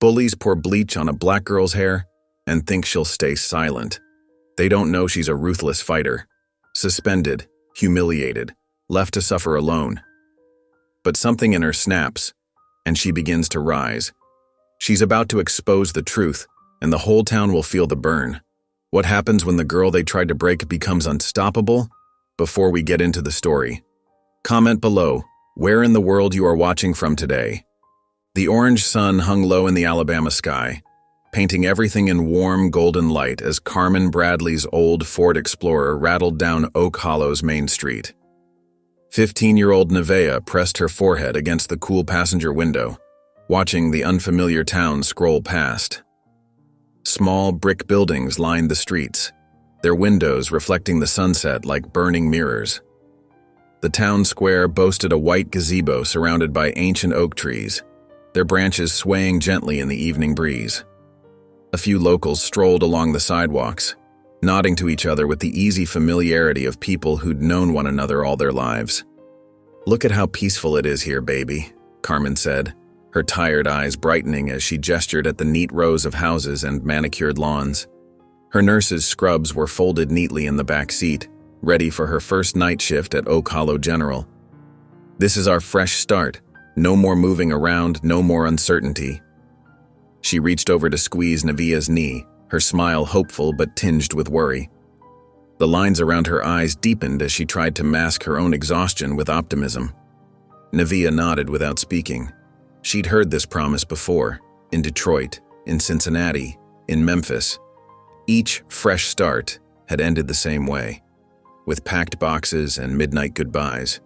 Bullies pour bleach on a black girl's hair and think she'll stay silent. They don't know she's a ruthless fighter, suspended, humiliated, left to suffer alone. But something in her snaps, and she begins to rise. She's about to expose the truth, and the whole town will feel the burn. What happens when the girl they tried to break becomes unstoppable? Before we get into the story, comment below where in the world you are watching from today. The orange sun hung low in the Alabama sky, painting everything in warm golden light as Carmen Bradley's old Ford Explorer rattled down Oak Hollow's main street. 15-year-old Nevaeh pressed her forehead against the cool passenger window, watching the unfamiliar town scroll past. Small brick buildings lined the streets, their windows reflecting the sunset like burning mirrors. The town square boasted a white gazebo surrounded by ancient oak trees, their branches swaying gently in the evening breeze. A few locals strolled along the sidewalks, nodding to each other with the easy familiarity of people who'd known one another all their lives. "Look at how peaceful it is here, baby," Carmen said, her tired eyes brightening as she gestured at the neat rows of houses and manicured lawns. Her nurse's scrubs were folded neatly in the back seat, ready for her first night shift at Oak Hollow General. "This is our fresh start. No more moving around, no more uncertainty." She reached over to squeeze Nevaeh's knee, her smile hopeful but tinged with worry. The lines around her eyes deepened as she tried to mask her own exhaustion with optimism. Nevaeh nodded without speaking. She'd heard this promise before, in Detroit, in Cincinnati, in Memphis. Each fresh start had ended the same way, with packed boxes and midnight goodbyes.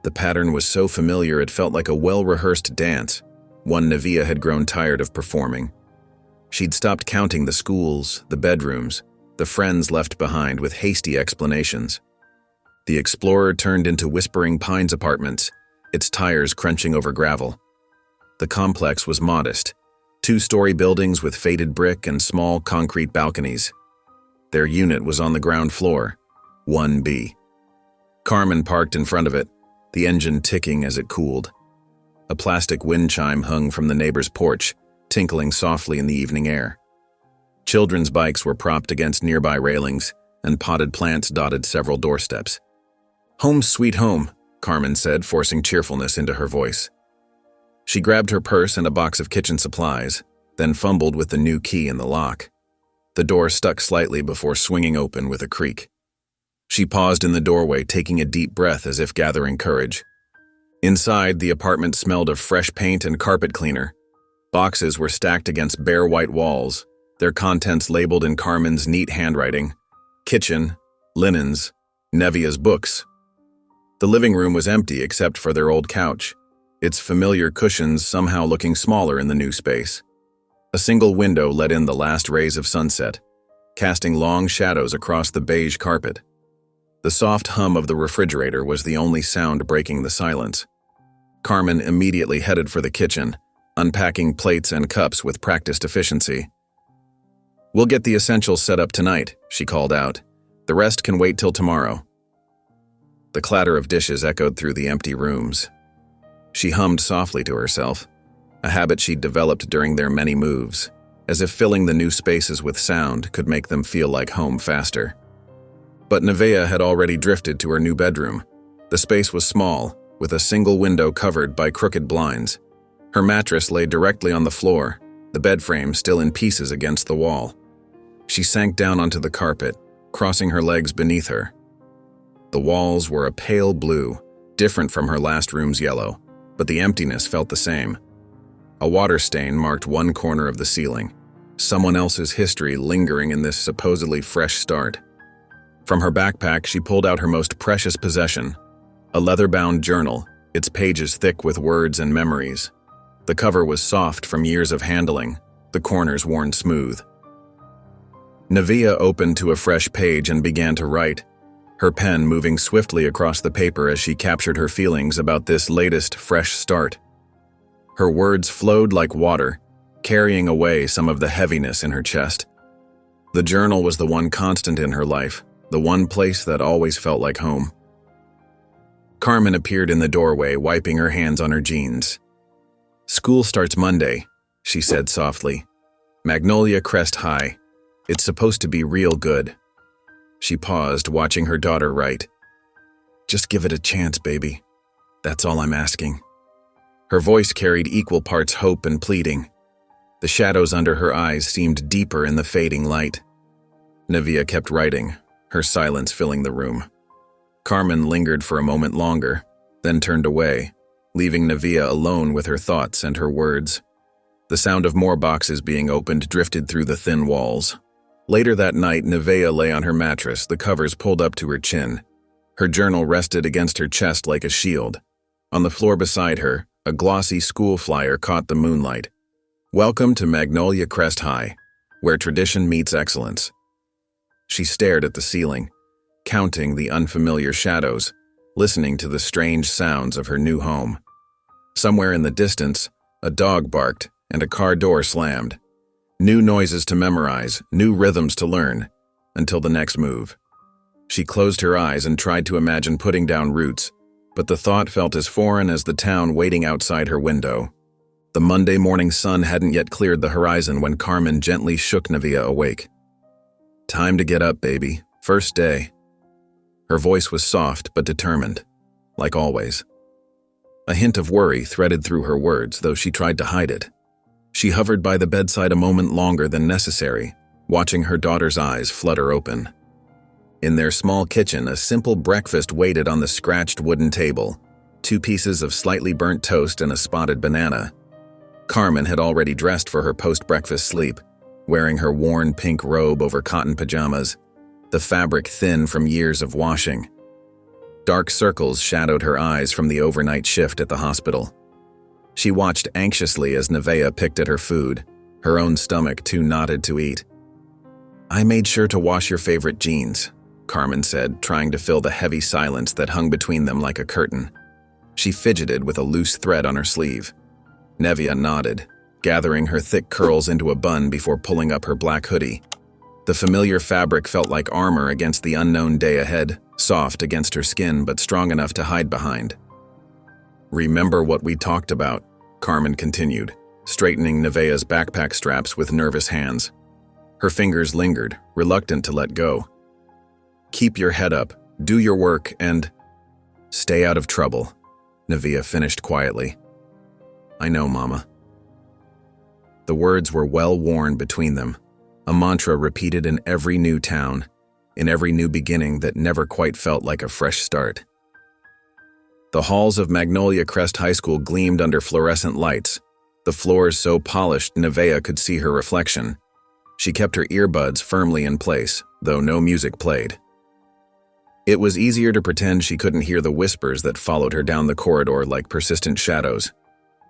The pattern was so familiar it felt like a well-rehearsed dance, one Nevaeh had grown tired of performing. She'd stopped counting the schools, the bedrooms, the friends left behind with hasty explanations. The Explorer turned into Whispering Pines apartments, its tires crunching over gravel. The complex was modest, 2-story buildings with faded brick and small concrete balconies. Their unit was on the ground floor, 1B. Carmen parked in front of it, the engine ticking as it cooled. A plastic wind chime hung from the neighbor's porch, tinkling softly in the evening air. Children's bikes were propped against nearby railings, and potted plants dotted several doorsteps. "Home sweet home," Carmen said, forcing cheerfulness into her voice. She grabbed her purse and a box of kitchen supplies, then fumbled with the new key in the lock. The door stuck slightly before swinging open with a creak. She paused in the doorway, taking a deep breath as if gathering courage. Inside, the apartment smelled of fresh paint and carpet cleaner. Boxes were stacked against bare white walls, their contents labeled in Carmen's neat handwriting: kitchen, linens, Nevaeh's books. The living room was empty except for their old couch, its familiar cushions somehow looking smaller in the new space. A single window let in the last rays of sunset, casting long shadows across the beige carpet. The soft hum of the refrigerator was the only sound breaking the silence. Carmen immediately headed for the kitchen, unpacking plates and cups with practiced efficiency. "We'll get the essentials set up tonight," she called out. "The rest can wait till tomorrow." The clatter of dishes echoed through the empty rooms. She hummed softly to herself, a habit she'd developed during their many moves, as if filling the new spaces with sound could make them feel like home faster. But Nevaeh had already drifted to her new bedroom. The space was small, with a single window covered by crooked blinds. Her mattress lay directly on the floor, the bed frame still in pieces against the wall. She sank down onto the carpet, crossing her legs beneath her. The walls were a pale blue, different from her last room's yellow, but the emptiness felt the same. A water stain marked one corner of the ceiling, someone else's history lingering in this supposedly fresh start. From her backpack, she pulled out her most precious possession, a leather-bound journal, its pages thick with words and memories. The cover was soft from years of handling, the corners worn smooth. Nevaeh opened to a fresh page and began to write, her pen moving swiftly across the paper as she captured her feelings about this latest fresh start. Her words flowed like water, carrying away some of the heaviness in her chest. The journal was the one constant in her life, the one place that always felt like home. Carmen appeared in the doorway, wiping her hands on her jeans. "School starts Monday," she said softly. "Magnolia Crest High. It's supposed to be real good." She paused, watching her daughter write. "Just give it a chance, baby. That's all I'm asking." Her voice carried equal parts hope and pleading. The shadows under her eyes seemed deeper in the fading light. Nevia kept writing, her silence filling the room. Carmen lingered for a moment longer, then turned away, leaving Nevia alone with her thoughts and her words. The sound of more boxes being opened drifted through the thin walls. Later that night, Nevia lay on her mattress, the covers pulled up to her chin. Her journal rested against her chest like a shield. On the floor beside her, a glossy school flyer caught the moonlight. "Welcome to Magnolia Crest High, where tradition meets excellence." She stared at the ceiling, counting the unfamiliar shadows, listening to the strange sounds of her new home. Somewhere in the distance, a dog barked and a car door slammed. New noises to memorize, new rhythms to learn, until the next move. She closed her eyes and tried to imagine putting down roots, but the thought felt as foreign as the town waiting outside her window. The Monday morning sun hadn't yet cleared the horizon when Carmen gently shook Nevia awake. "Time to get up, baby. First day." Her voice was soft but determined, like always. A hint of worry threaded through her words, though she tried to hide it. She hovered by the bedside a moment longer than necessary, watching her daughter's eyes flutter open. In their small kitchen, a simple breakfast waited on the scratched wooden table, 2 pieces of slightly burnt toast and a spotted banana. Carmen had already dressed for her post-breakfast sleep, wearing her worn pink robe over cotton pajamas, the fabric thin from years of washing. Dark circles shadowed her eyes from the overnight shift at the hospital. She watched anxiously as Nevea picked at her food, her own stomach too knotted to eat. "I made sure to wash your favorite jeans," Carmen said, trying to fill the heavy silence that hung between them like a curtain. She fidgeted with a loose thread on her sleeve. Nevia nodded, gathering her thick curls into a bun before pulling up her black hoodie. The familiar fabric felt like armor against the unknown day ahead, soft against her skin but strong enough to hide behind. "Remember what we talked about," Carmen continued, straightening Nevea's backpack straps with nervous hands. Her fingers lingered, reluctant to let go. "Keep your head up, do your work, and stay out of trouble," Nevia finished quietly. "I know, Mama." The words were well worn between them, a mantra repeated in every new town, in every new beginning that never quite felt like a fresh start. The halls of Magnolia Crest High School gleamed under fluorescent lights, the floors so polished Nevea could see her reflection. She kept her earbuds firmly in place, though no music played. It was easier to pretend she couldn't hear the whispers that followed her down the corridor like persistent shadows.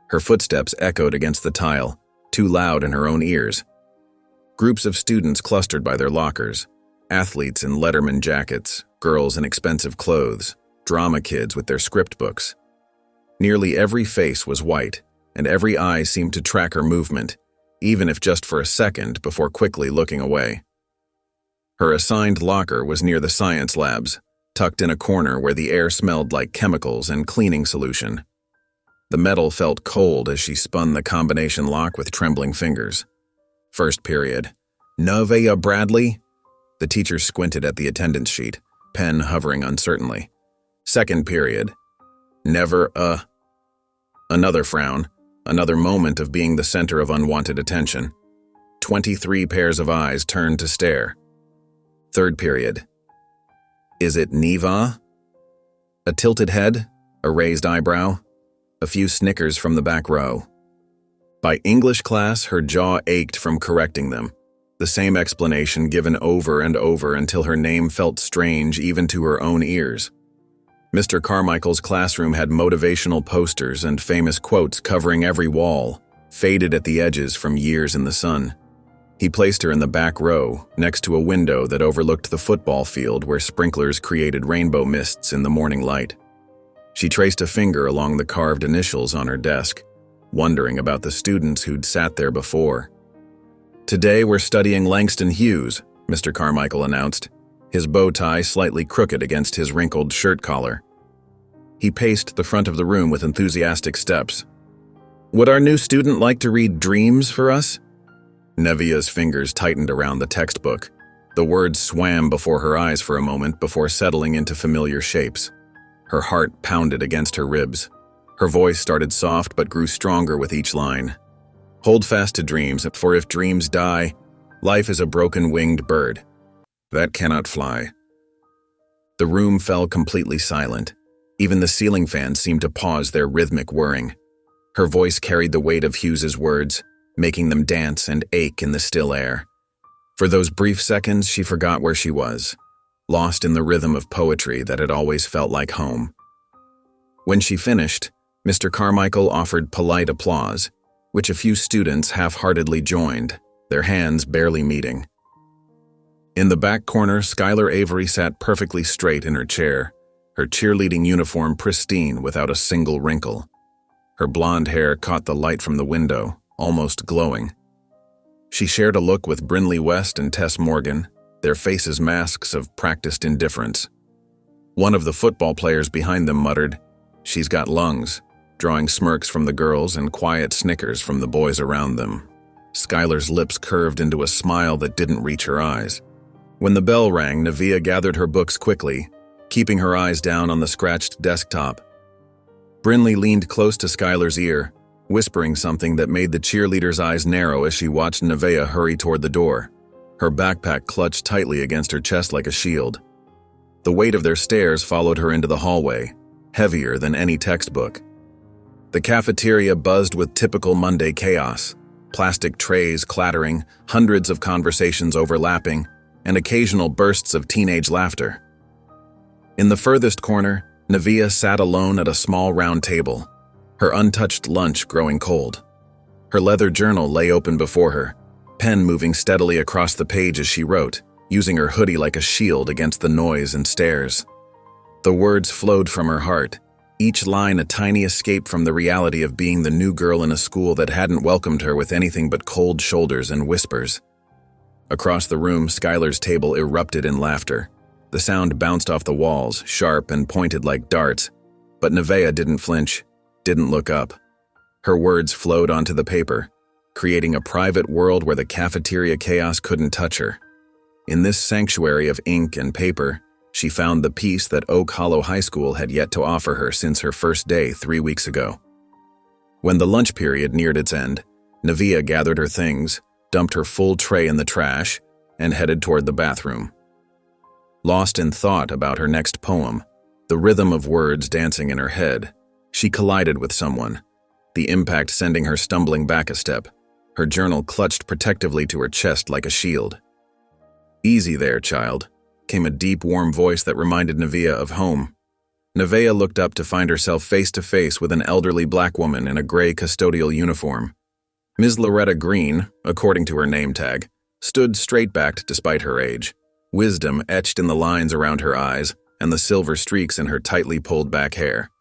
Her footsteps echoed against the tile, too loud in her own ears. Groups of students clustered by their lockers, athletes in Letterman jackets, girls in expensive clothes, drama kids with their script books. Nearly every face was white, and every eye seemed to track her movement, even if just for a second before quickly looking away. Her assigned locker was near the science labs, tucked in a corner where the air smelled like chemicals and cleaning solution. The metal felt cold as she spun the combination lock with trembling fingers. First period. "Nevea Bradley?" The teacher squinted at the attendance sheet, pen hovering uncertainly. Second period. "Never Another frown, another moment of being the center of unwanted attention. 23 pairs of eyes turned to stare. Third period. "Is it Neva?" A tilted head, a raised eyebrow, a few snickers from the back row. By English class, her jaw ached from correcting them, the same explanation given over and over until her name felt strange even to her own ears. Mr. Carmichael's classroom had motivational posters and famous quotes covering every wall, faded at the edges from years in the sun. He placed her in the back row, next to a window that overlooked the football field where sprinklers created rainbow mists in the morning light. She traced a finger along the carved initials on her desk, wondering about the students who'd sat there before. "Today we're studying Langston Hughes," Mr. Carmichael announced, his bow tie slightly crooked against his wrinkled shirt collar. He paced the front of the room with enthusiastic steps. Would our new student like to read dreams for us? Nevia's fingers tightened around the textbook. The words swam before her eyes for a moment before settling into familiar shapes. Her heart pounded against her ribs. Her voice started soft but grew stronger with each line. Hold fast to dreams, for if dreams die, life is a broken-winged bird that cannot fly. The room fell completely silent. Even the ceiling fans seemed to pause their rhythmic whirring. Her voice carried the weight of Hughes's words, making them dance and ache in the still air. For those brief seconds, she forgot where she was, lost in the rhythm of poetry that had always felt like home. When she finished, Mr. Carmichael offered polite applause, which a few students half-heartedly joined, their hands barely meeting. In the back corner, Skylar Avery sat perfectly straight in her chair, her cheerleading uniform pristine without a single wrinkle. Her blonde hair caught the light from the window, almost glowing. She shared a look with Brinley West and Tess Morgan, their faces masks of practiced indifference. One of the football players behind them muttered, "She's got lungs," drawing smirks from the girls and quiet snickers from the boys around them. Skylar's lips curved into a smile that didn't reach her eyes. When the bell rang, Nevia gathered her books quickly, keeping her eyes down on the scratched desktop. Brinley leaned close to Skylar's ear, whispering something that made the cheerleader's eyes narrow as she watched Nevea hurry toward the door, her backpack clutched tightly against her chest like a shield. The weight of their stares followed her into the hallway, heavier than any textbook. The cafeteria buzzed with typical Monday chaos, plastic trays clattering, hundreds of conversations overlapping, and occasional bursts of teenage laughter. In the furthest corner, Nevea sat alone at a small round table, her untouched lunch growing cold. Her leather journal lay open before her, pen moving steadily across the page as she wrote, using her hoodie like a shield against the noise and stares. The words flowed from her heart, each line a tiny escape from the reality of being the new girl in a school that hadn't welcomed her with anything but cold shoulders and whispers. Across the room, Skylar's table erupted in laughter. The sound bounced off the walls, sharp and pointed like darts, but Nevea didn't flinch, didn't look up. Her words flowed onto the paper, creating a private world where the cafeteria chaos couldn't touch her. In this sanctuary of ink and paper, she found the peace that Oak Hollow High School had yet to offer her since her first day 3 weeks ago. When the lunch period neared its end, Nevea gathered her things, dumped her full tray in the trash, and headed toward the bathroom. Lost in thought about her next poem, the rhythm of words dancing in her head, she collided with someone, the impact sending her stumbling back a step, her journal clutched protectively to her chest like a shield. "Easy there, child," came a deep, warm voice that reminded Nevea of home. Nevea looked up to find herself face to face with an elderly black woman in a gray custodial uniform. Ms. Loretta Green, according to her name tag, stood straight-backed despite her age, wisdom etched in the lines around her eyes and the silver streaks in her tightly pulled-back hair.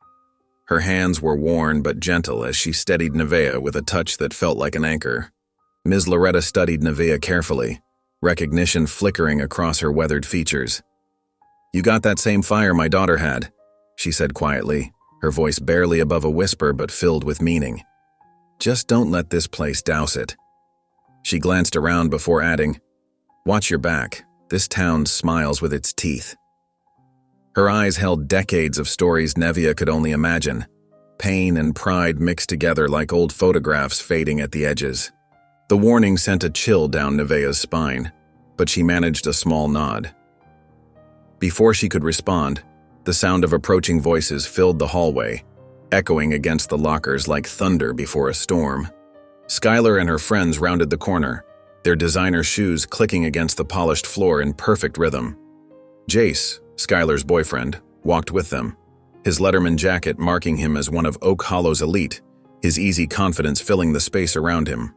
Her hands were worn but gentle as she steadied Nevea with a touch that felt like an anchor. Ms. Loretta studied Nevea carefully, recognition flickering across her weathered features. "You got that same fire my daughter had," she said quietly, her voice barely above a whisper but filled with meaning. "Just don't let this place douse it." She glanced around before adding, "Watch your back. This town smiles with its teeth." Her eyes held decades of stories Nevea could only imagine, pain and pride mixed together like old photographs fading at the edges. The warning sent a chill down Nevea's spine, but she managed a small nod. Before she could respond, the sound of approaching voices filled the hallway, echoing against the lockers like thunder before a storm. Skylar and her friends rounded the corner, their designer shoes clicking against the polished floor in perfect rhythm. Jace, Skylar's boyfriend, walked with them, his Letterman jacket marking him as one of Oak Hollow's elite, his easy confidence filling the space around him.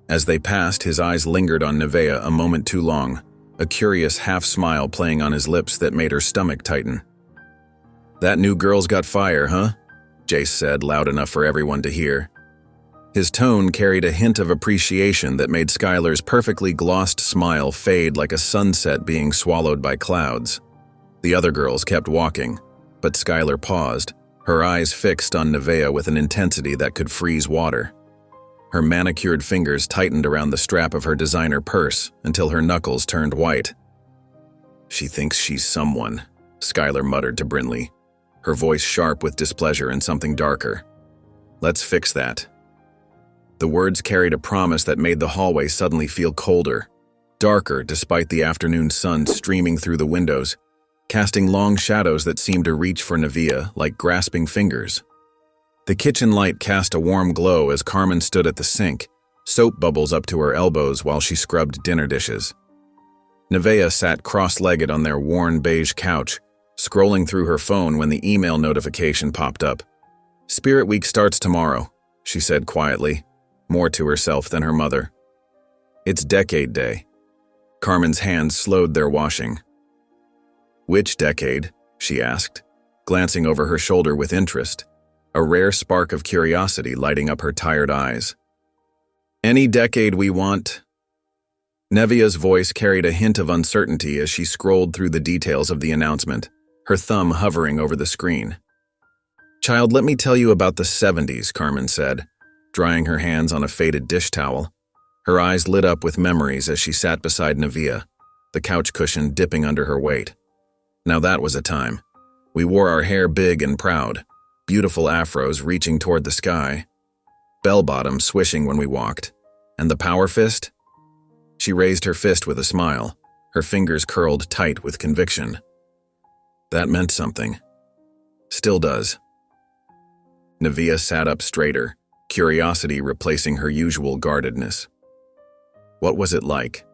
As they passed, his eyes lingered on Nevea a moment too long, a curious half-smile playing on his lips that made her stomach tighten. "That new girl's got fire, huh?" Jace said, loud enough for everyone to hear. His tone carried a hint of appreciation that made Skylar's perfectly glossed smile fade like a sunset being swallowed by clouds. The other girls kept walking, but Skylar paused, her eyes fixed on Nevaeh with an intensity that could freeze water. Her manicured fingers tightened around the strap of her designer purse until her knuckles turned white. "She thinks she's someone," Skylar muttered to Brinley, her voice sharp with displeasure and something darker. "Let's fix that." The words carried a promise that made the hallway suddenly feel colder, darker despite the afternoon sun streaming through the windows, casting long shadows that seemed to reach for Nevaeh like grasping fingers. The kitchen light cast a warm glow as Carmen stood at the sink, soap bubbles up to her elbows while she scrubbed dinner dishes. Nevaeh sat cross-legged on their worn beige couch, scrolling through her phone when the email notification popped up. "Spirit Week starts tomorrow," she said quietly, more to herself than her mother. "It's Decade Day." Carmen's hands slowed their washing. "Which decade?" she asked, glancing over her shoulder with interest, a rare spark of curiosity lighting up her tired eyes. "Any decade we want." Nevaeh's voice carried a hint of uncertainty as she scrolled through the details of the announcement, her thumb hovering over the screen. "Child, let me tell you about the 70s, Carmen said, drying her hands on a faded dish towel. Her eyes lit up with memories as she sat beside Nevaeh, the couch cushion dipping under her weight. Now that was a time. We wore our hair big and proud, beautiful afros reaching toward the sky, bell-bottoms swishing when we walked. And the power fist? She raised her fist with a smile, her fingers curled tight with conviction. That meant something. Still does. Nevaeh sat up straighter, curiosity replacing her usual guardedness. What was it like?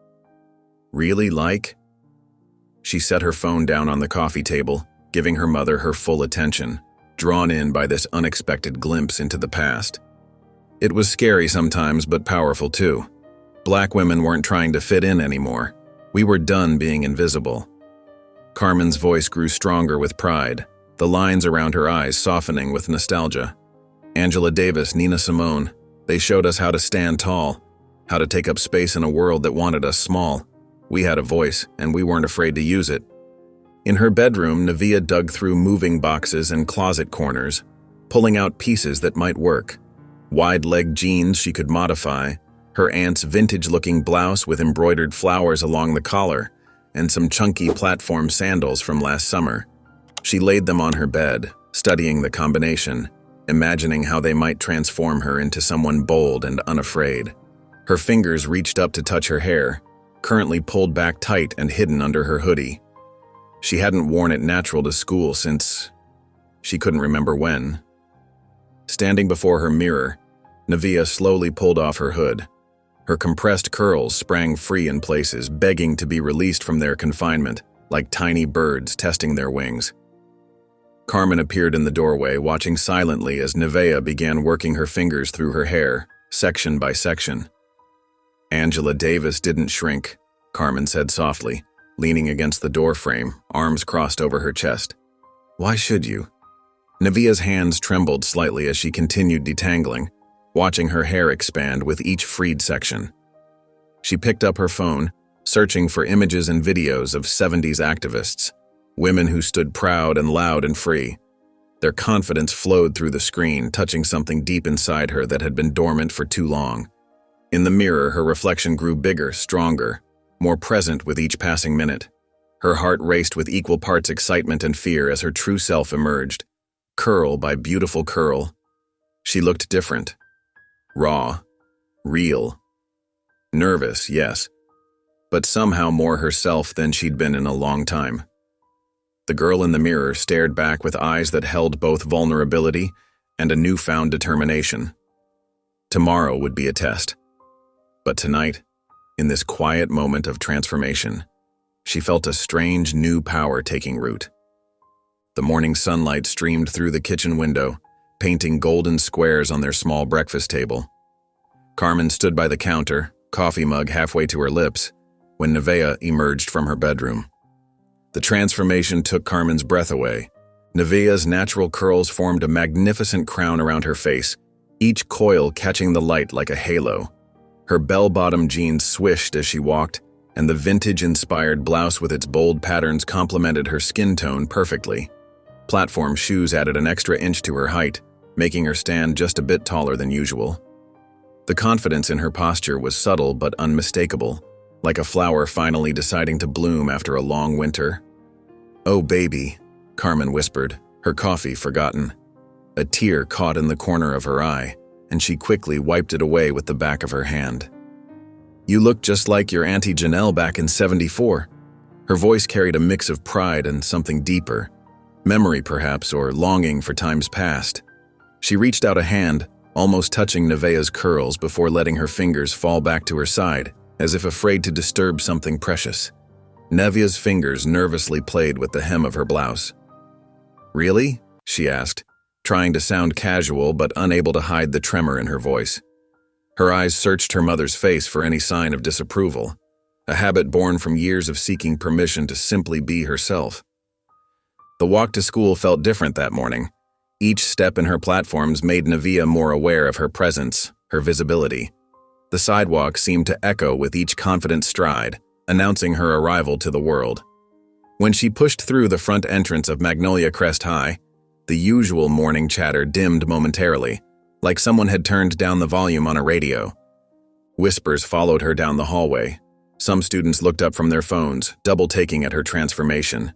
Really like? She set her phone down on the coffee table, giving her mother her full attention, drawn in by this unexpected glimpse into the past. It was scary sometimes, but powerful too. Black women weren't trying to fit in anymore. We were done being invisible. Carmen's voice grew stronger with pride, the lines around her eyes softening with nostalgia. Angela Davis, Nina Simone, they showed us how to stand tall, how to take up space in a world that wanted us small. We had a voice, and we weren't afraid to use it. In her bedroom, Nevaeh dug through moving boxes and closet corners, pulling out pieces that might work. Wide-leg jeans she could modify, her aunt's vintage-looking blouse with embroidered flowers along the collar, and some chunky platform sandals from last summer. She laid them on her bed, studying the combination, imagining how they might transform her into someone bold and unafraid. Her fingers reached up to touch her hair, currently pulled back tight and hidden under her hoodie. She hadn't worn it natural to school since she couldn't remember when. Standing before her mirror, Nevaeh slowly pulled off her hood. Her compressed curls sprang free in places, begging to be released from their confinement, like tiny birds testing their wings. Carmen appeared in the doorway, watching silently as Nevaeh began working her fingers through her hair, section by section. Angela Davis didn't shrink, Carmen said softly, leaning against the doorframe, arms crossed over her chest. Why should you? Nevaeh's hands trembled slightly as she continued detangling, watching her hair expand with each freed section. She picked up her phone, searching for images and videos of 70s activists, women who stood proud and loud and free. Their confidence flowed through the screen, touching something deep inside her that had been dormant for too long. In the mirror, her reflection grew bigger, stronger, more present with each passing minute. Her heart raced with equal parts excitement and fear as her true self emerged. Curl by beautiful curl. She looked different. Raw. Real. Nervous, yes, but somehow more herself than she'd been in a long time. The girl in the mirror stared back with eyes that held both vulnerability and a newfound determination. Tomorrow would be a test. But tonight, in this quiet moment of transformation, she felt a strange new power taking root. The morning sunlight streamed through the kitchen window, painting golden squares on their small breakfast table. Carmen stood by the counter, coffee mug halfway to her lips, when Nevaeh emerged from her bedroom. The transformation took Carmen's breath away. Nevaeh's natural curls formed a magnificent crown around her face, each coil catching the light like a halo. Her bell-bottom jeans swished as she walked, and the vintage-inspired blouse with its bold patterns complemented her skin tone perfectly. Platform shoes added an extra inch to her height, making her stand just a bit taller than usual. The confidence in her posture was subtle but unmistakable, like a flower finally deciding to bloom after a long winter. "Oh, baby," Carmen whispered, her coffee forgotten. A tear caught in the corner of her eye, and she quickly wiped it away with the back of her hand. "You look just like your Auntie Janelle back in '74. Her voice carried a mix of pride and something deeper, memory perhaps, or longing for times past. She reached out a hand, almost touching Nevaeh's curls before letting her fingers fall back to her side, as if afraid to disturb something precious. Nevaeh's fingers nervously played with the hem of her blouse. "Really?" she asked, trying to sound casual but unable to hide the tremor in her voice. Her eyes searched her mother's face for any sign of disapproval, a habit born from years of seeking permission to simply be herself. The walk to school felt different that morning. Each step in her platforms made Nevaeh more aware of her presence, her visibility. The sidewalk seemed to echo with each confident stride, announcing her arrival to the world. When she pushed through the front entrance of Magnolia Crest High, the usual morning chatter dimmed momentarily, like someone had turned down the volume on a radio. Whispers followed her down the hallway. Some students looked up from their phones, double-taking at her transformation.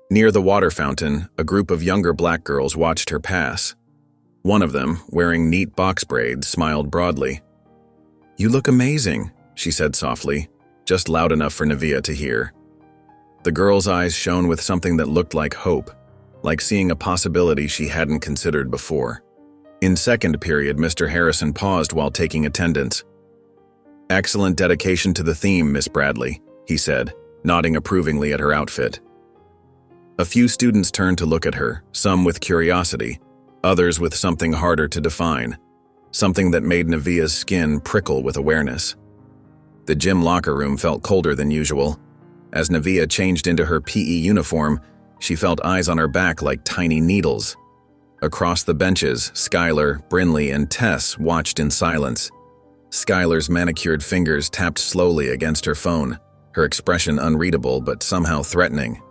Near the water fountain, a group of younger black girls watched her pass. One of them, wearing neat box braids, smiled broadly. "You look amazing," she said softly, just loud enough for Nevaeh to hear. The girl's eyes shone with something that looked like hope, like seeing a possibility she hadn't considered before. In second period, Mr. Harrison paused while taking attendance. "Excellent dedication to the theme, Miss Bradley," he said, nodding approvingly at her outfit. A few students turned to look at her, some with curiosity, others with something harder to define, something that made Nevaeh's skin prickle with awareness. The gym locker room felt colder than usual. As Nevaeh changed into her PE uniform, she felt eyes on her back like tiny needles. Across the benches, Skylar, Brinley, and Tess watched in silence. Skylar's manicured fingers tapped slowly against her phone, her expression unreadable but somehow threatening.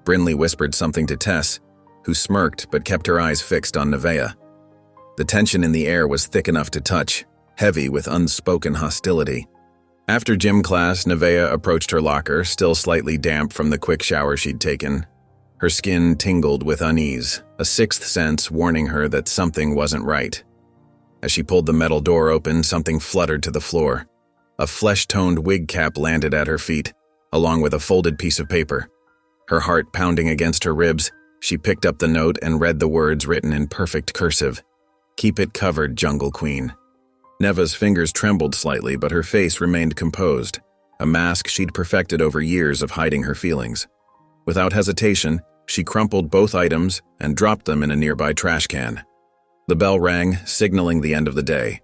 Brinley whispered something to Tess, who smirked but kept her eyes fixed on Nevaeh. The tension in the air was thick enough to touch, heavy with unspoken hostility. After gym class, Nevaeh approached her locker, still slightly damp from the quick shower she'd taken. Her skin tingled with unease, a sixth sense warning her that something wasn't right. As she pulled the metal door open, something fluttered to the floor. A flesh-toned wig cap landed at her feet, along with a folded piece of paper. Her heart pounding against her ribs, she picked up the note and read the words written in perfect cursive. "Keep it covered, Jungle Queen." Nevaeh's fingers trembled slightly, but her face remained composed, a mask she'd perfected over years of hiding her feelings. Without hesitation, she crumpled both items and dropped them in a nearby trash can. The bell rang, signaling the end of the day.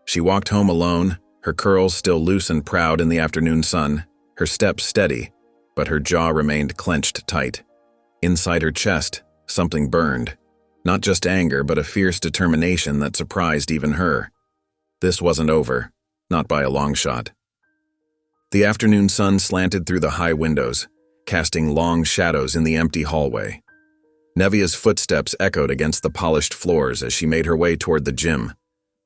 She walked home alone, her curls still loose and proud in the afternoon sun, her steps steady, but her jaw remained clenched tight. Inside her chest, something burned. Not just anger, but a fierce determination that surprised even her. This wasn't over, not by a long shot. The afternoon sun slanted through the high windows, casting long shadows in the empty hallway. Nevaeh's footsteps echoed against the polished floors as she made her way toward the gym,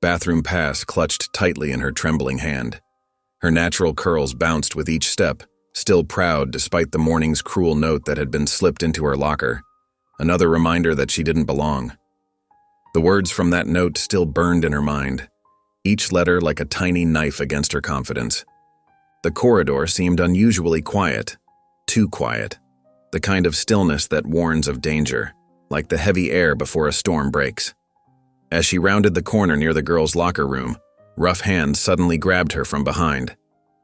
bathroom pass clutched tightly in her trembling hand. Her natural curls bounced with each step, still proud despite the morning's cruel note that had been slipped into her locker, another reminder that she didn't belong. The words from that note still burned in her mind, each letter like a tiny knife against her confidence. The corridor seemed unusually quiet, too quiet, the kind of stillness that warns of danger, like the heavy air before a storm breaks. As she rounded the corner near the girls' locker room, rough hands suddenly grabbed her from behind.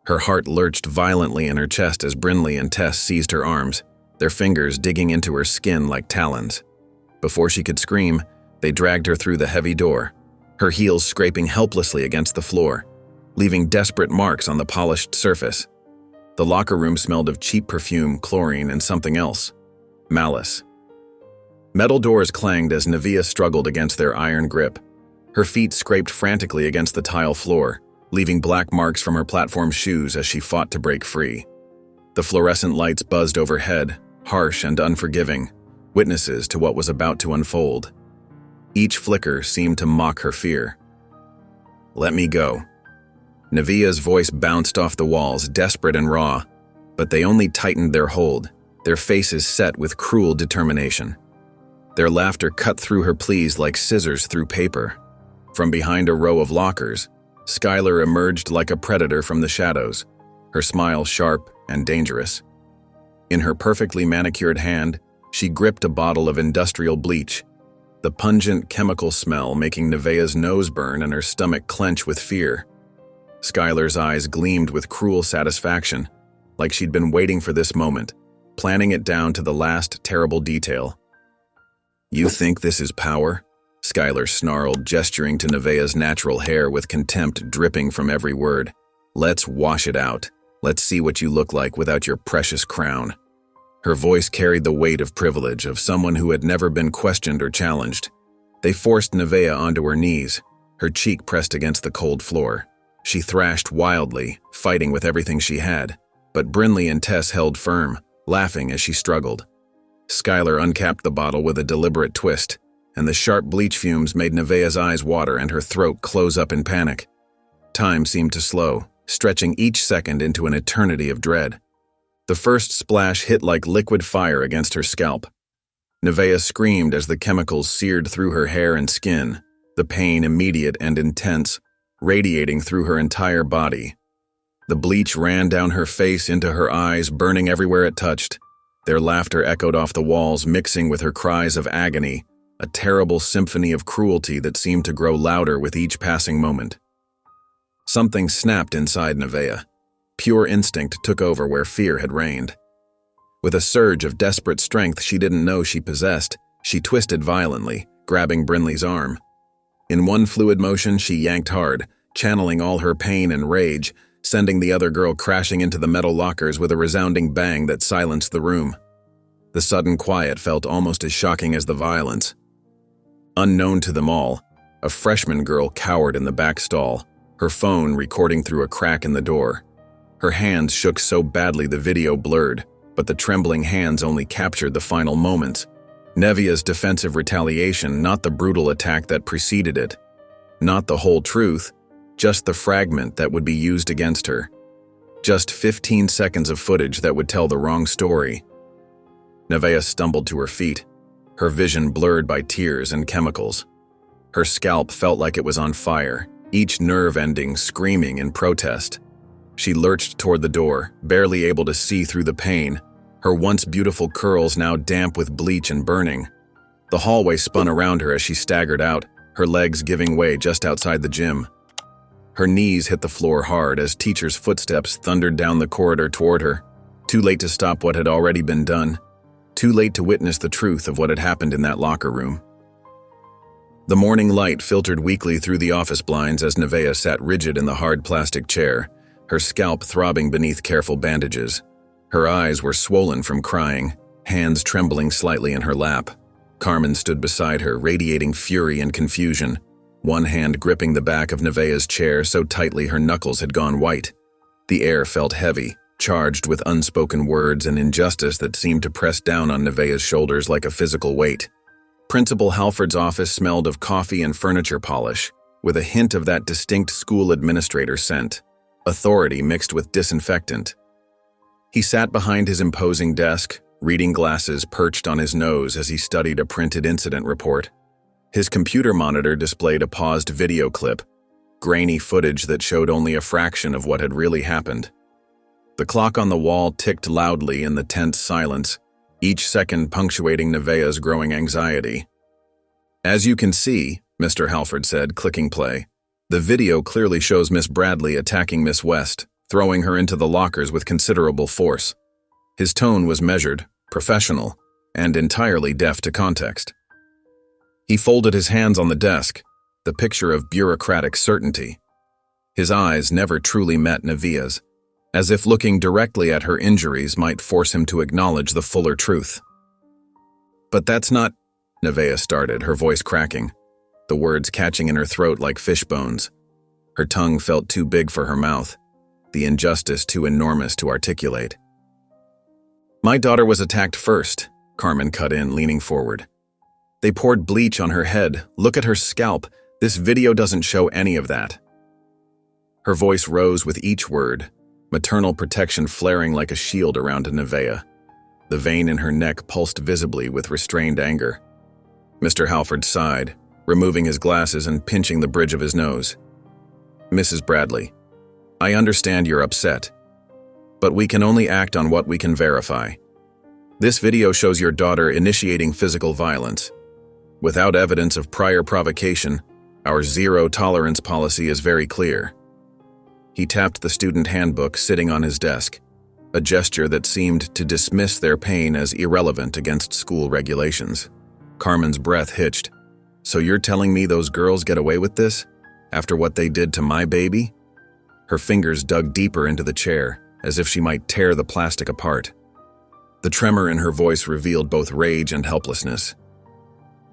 Her heart lurched violently in her chest as Brinley and Tess seized her arms, their fingers digging into her skin like talons. Before she could scream, they dragged her through the heavy door, her heels scraping helplessly against the floor, leaving desperate marks on the polished surface. The locker room smelled of cheap perfume, chlorine, and something else. Malice. Metal doors clanged as Nevaeh struggled against their iron grip. Her feet scraped frantically against the tile floor, leaving black marks from her platform shoes as she fought to break free. The fluorescent lights buzzed overhead, harsh and unforgiving, witnesses to what was about to unfold. Each flicker seemed to mock her fear. "Let me go." Nevaeh's voice bounced off the walls, desperate and raw, but they only tightened their hold, their faces set with cruel determination. Their laughter cut through her pleas like scissors through paper. From behind a row of lockers, Skylar emerged like a predator from the shadows, her smile sharp and dangerous. In her perfectly manicured hand, she gripped a bottle of industrial bleach, the pungent chemical smell making Nevaeh's nose burn and her stomach clench with fear. Skylar's eyes gleamed with cruel satisfaction, like she'd been waiting for this moment, planning it down to the last terrible detail. "You think this is power?" Skylar snarled, gesturing to Nevaeh's natural hair with contempt dripping from every word. "Let's wash it out. Let's see what you look like without your precious crown." Her voice carried the weight of privilege, of someone who had never been questioned or challenged. They forced Nevaeh onto her knees, her cheek pressed against the cold floor. She thrashed wildly, fighting with everything she had, but Brinley and Tess held firm, laughing as she struggled. Skylar uncapped the bottle with a deliberate twist, and the sharp bleach fumes made Nevaeh's eyes water and her throat close up in panic. Time seemed to slow, stretching each second into an eternity of dread. The first splash hit like liquid fire against her scalp. Nevaeh screamed as the chemicals seared through her hair and skin, the pain immediate and intense, radiating through her entire body. The bleach ran down her face into her eyes, burning everywhere it touched. Their laughter echoed off the walls, mixing with her cries of agony, a terrible symphony of cruelty that seemed to grow louder with each passing moment. Something snapped inside Nevaeh. Pure instinct took over where fear had reigned. With a surge of desperate strength she didn't know she possessed, she twisted violently, grabbing Brinley's arm. In one fluid motion, she yanked hard, channeling all her pain and rage, sending the other girl crashing into the metal lockers with a resounding bang that silenced the room. The sudden quiet felt almost as shocking as the violence. Unknown to them all, a freshman girl cowered in the back stall, her phone recording through a crack in the door. Her hands shook so badly the video blurred, but the trembling hands only captured the final moments. Nevaeh's defensive retaliation, not the brutal attack that preceded it. Not the whole truth, just the fragment that would be used against her. Just 15 seconds of footage that would tell the wrong story. Nevaeh stumbled to her feet, her vision blurred by tears and chemicals. Her scalp felt like it was on fire, each nerve ending screaming in protest. She lurched toward the door, barely able to see through the pain, her once beautiful curls now damp with bleach and burning. The hallway spun around her as she staggered out, her legs giving way just outside the gym. Her knees hit the floor hard as teachers' footsteps thundered down the corridor toward her. Too late to stop what had already been done. Too late to witness the truth of what had happened in that locker room. The morning light filtered weakly through the office blinds as Nevaeh sat rigid in the hard plastic chair, her scalp throbbing beneath careful bandages. Her eyes were swollen from crying, hands trembling slightly in her lap. Carmen stood beside her, radiating fury and confusion, one hand gripping the back of Nevaeh's chair so tightly her knuckles had gone white. The air felt heavy, charged with unspoken words and injustice that seemed to press down on Nevaeh's shoulders like a physical weight. Principal Halford's office smelled of coffee and furniture polish, with a hint of that distinct school administrator scent, authority mixed with disinfectant. He sat behind his imposing desk, reading glasses perched on his nose as he studied a printed incident report. His computer monitor displayed a paused video clip, grainy footage that showed only a fraction of what had really happened. The clock on the wall ticked loudly in the tense silence, each second punctuating Nevaeh's growing anxiety. "As you can see," Mr. Halford said, clicking play, "the video clearly shows Miss Bradley attacking Miss West, throwing her into the lockers with considerable force." His tone was measured, professional, and entirely deaf to context. He folded his hands on the desk, the picture of bureaucratic certainty. His eyes never truly met Nevaeh's, as if looking directly at her injuries might force him to acknowledge the fuller truth. "But that's not," Nevaeh started, her voice cracking, the words catching in her throat like fish bones. Her tongue felt too big for her mouth, the injustice too enormous to articulate. "My daughter was attacked first," Carmen cut in, leaning forward. They poured bleach on her head. Look at her scalp. This video doesn't show any of that. Her voice rose with each word, maternal protection flaring like a shield around Nevaeh. The vein in her neck pulsed visibly with restrained anger. Mr. Halford sighed, removing his glasses and pinching the bridge of his nose. Mrs. Bradley, I understand you're upset, but we can only act on what we can verify. This video shows your daughter initiating physical violence. Without evidence of prior provocation, our zero-tolerance policy is very clear. He tapped the student handbook sitting on his desk, a gesture that seemed to dismiss their pain as irrelevant against school regulations. Carmen's breath hitched. So you're telling me those girls get away with this? After what they did to my baby? Her fingers dug deeper into the chair, as if she might tear the plastic apart. The tremor in her voice revealed both rage and helplessness.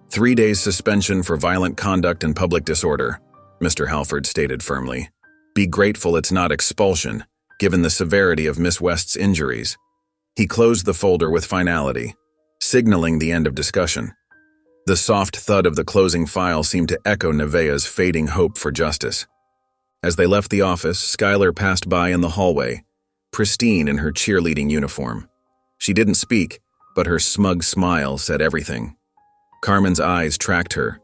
3 days suspension for violent conduct and public disorder, Mr. Halford stated firmly. Be grateful it's not expulsion, given the severity of Miss West's injuries. He closed the folder with finality, signaling the end of discussion. The soft thud of the closing file seemed to echo Nevaeh's fading hope for justice. As they left the office, Skylar passed by in the hallway, pristine in her cheerleading uniform. She didn't speak, but her smug smile said everything. Carmen's eyes tracked her,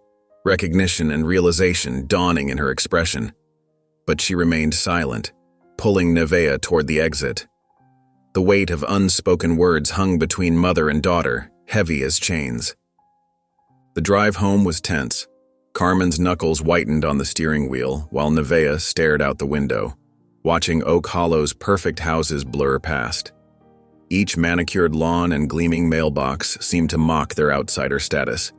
recognition and realization dawning in her expression. But she remained silent, pulling Nevaeh toward the exit. The weight of unspoken words hung between mother and daughter, heavy as chains. The drive home was tense. Carmen's knuckles whitened on the steering wheel, while Nevaeh stared out the window, watching Oak Hollow's perfect houses blur past. Each manicured lawn and gleaming mailbox seemed to mock their outsider status.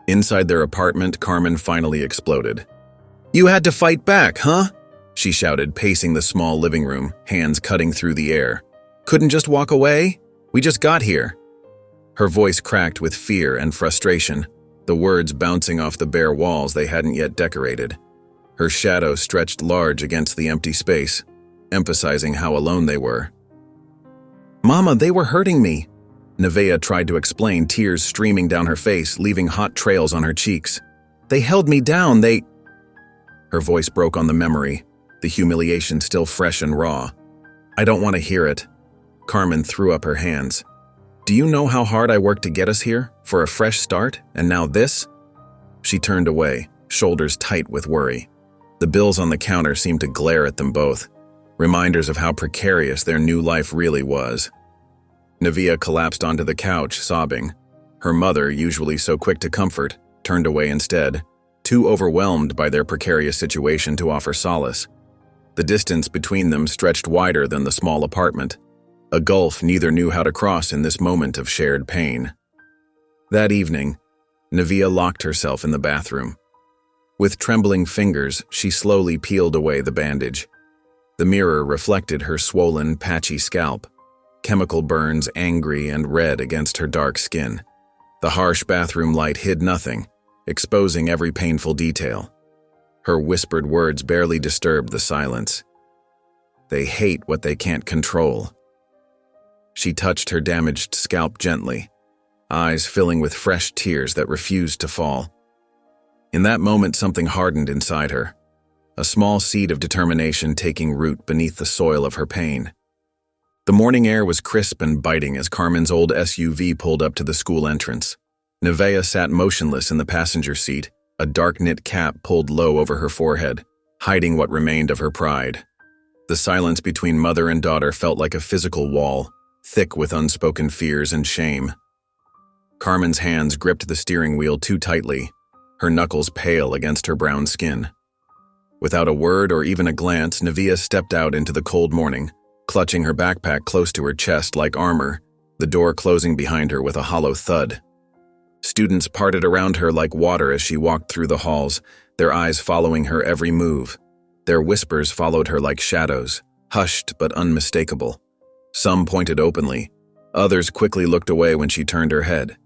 Inside their apartment, Carmen finally exploded. "You had to fight back, huh?" she shouted, pacing the small living room, hands cutting through the air. "Couldn't just walk away? We just got here." Her voice cracked with fear and frustration, the words bouncing off the bare walls they hadn't yet decorated. Her shadow stretched large against the empty space, emphasizing how alone they were. "Mama, they were hurting me," Nevaeh tried to explain, tears streaming down her face, leaving hot trails on her cheeks. "They held me down, they—" Her voice broke on the memory, the humiliation still fresh and raw. "I don't want to hear it." Carmen threw up her hands. "Do you know how hard I worked to get us here, for a fresh start, and now this?" She turned away, shoulders tight with worry. The bills on the counter seemed to glare at them both, reminders of how precarious their new life really was. Nevaeh collapsed onto the couch, sobbing. Her mother, usually so quick to comfort, turned away instead, too overwhelmed by their precarious situation to offer solace. The distance between them stretched wider than the small apartment, a gulf neither knew how to cross in this moment of shared pain. That evening, Nevaeh locked herself in the bathroom. With trembling fingers, she slowly peeled away the bandage. The mirror reflected her swollen, patchy scalp, chemical burns angry and red against her dark skin. The harsh bathroom light hid nothing, exposing every painful detail. Her whispered words barely disturbed the silence. They hate what they can't control. She touched her damaged scalp gently, eyes filling with fresh tears that refused to fall. In that moment, something hardened inside her, a small seed of determination taking root beneath the soil of her pain. The morning air was crisp and biting as Carmen's old SUV pulled up to the school entrance. Nevaeh sat motionless in the passenger seat, a dark-knit cap pulled low over her forehead, hiding what remained of her pride. The silence between mother and daughter felt like a physical wall, thick with unspoken fears and shame. Carmen's hands gripped the steering wheel too tightly, her knuckles pale against her brown skin. Without a word or even a glance, Nevaeh stepped out into the cold morning, clutching her backpack close to her chest like armor, the door closing behind her with a hollow thud. Students parted around her like water as she walked through the halls, their eyes following her every move. Their whispers followed her like shadows, hushed but unmistakable. Some pointed openly, others quickly looked away when she turned her head.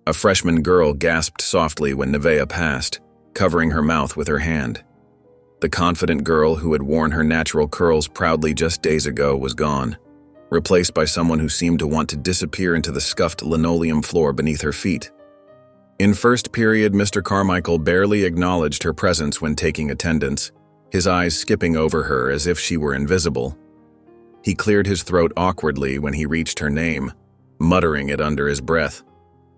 A freshman girl gasped softly when Nevaeh passed, covering her mouth with her hand. The confident girl who had worn her natural curls proudly just days ago was gone. replaced by someone who seemed to want to disappear into the scuffed linoleum floor beneath her feet. In first period, Mr. Carmichael barely acknowledged her presence when taking attendance, his eyes skipping over her as if she were invisible. He cleared his throat awkwardly when he reached her name, muttering it under his breath.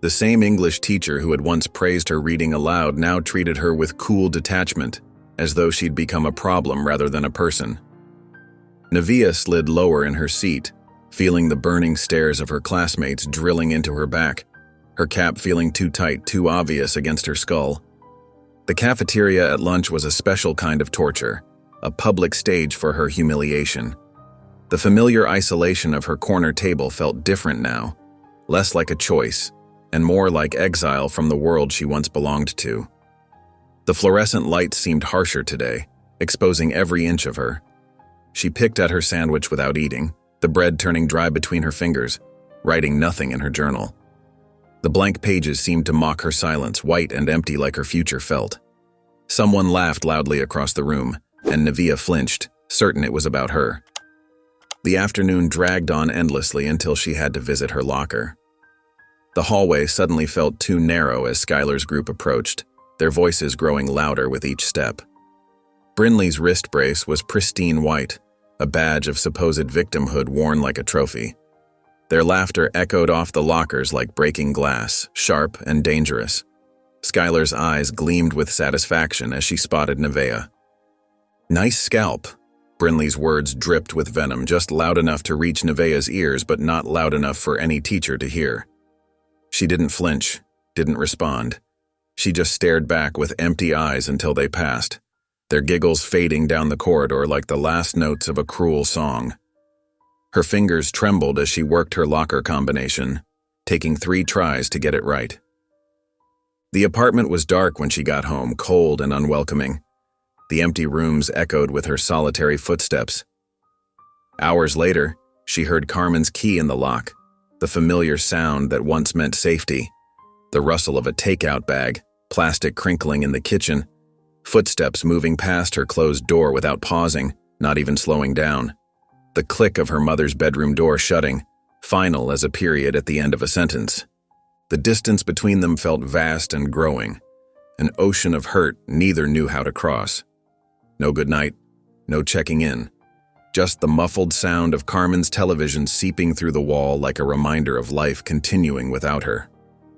The same English teacher who had once praised her reading aloud now treated her with cool detachment, as though she'd become a problem rather than a person. Nevia slid lower in her seat, feeling the burning stares of her classmates drilling into her back, her cap feeling too tight, too obvious against her skull. The cafeteria at lunch was a special kind of torture, a public stage for her humiliation. The familiar isolation of her corner table felt different now, less like a choice, and more like exile from the world she once belonged to. The fluorescent lights seemed harsher today, exposing every inch of her. She picked at her sandwich without eating, the bread turning dry between her fingers, writing nothing in her journal. The blank pages seemed to mock her silence, white and empty like her future felt. Someone laughed loudly across the room, and Nevia flinched, certain it was about her. The afternoon dragged on endlessly until she had to visit her locker. The hallway suddenly felt too narrow as Skylar's group approached, their voices growing louder with each step. Brinley's wrist brace was pristine white, a badge of supposed victimhood worn like a trophy. Their laughter echoed off the lockers like breaking glass, sharp and dangerous. Skylar's eyes gleamed with satisfaction as she spotted Nevea. "Nice scalp." Brinley's words dripped with venom, just loud enough to reach Nevea's ears but not loud enough for any teacher to hear. She didn't flinch, didn't respond. She just stared back with empty eyes until they passed, their giggles fading down the corridor like the last notes of a cruel song. Her fingers trembled as she worked her locker combination, taking 3 tries to get it right. The apartment was dark when she got home, cold and unwelcoming. The empty rooms echoed with her solitary footsteps. Hours later, she heard Carmen's key in the lock, the familiar sound that once meant safety, the rustle of a takeout bag, plastic crinkling in the kitchen, footsteps moving past her closed door without pausing, not even slowing down, the click of her mother's bedroom door shutting, final as a period at the end of a sentence. The distance between them felt vast and growing, an ocean of hurt neither knew how to cross. No goodnight, no checking in, just the muffled sound of Carmen's television seeping through the wall like a reminder of life continuing without her.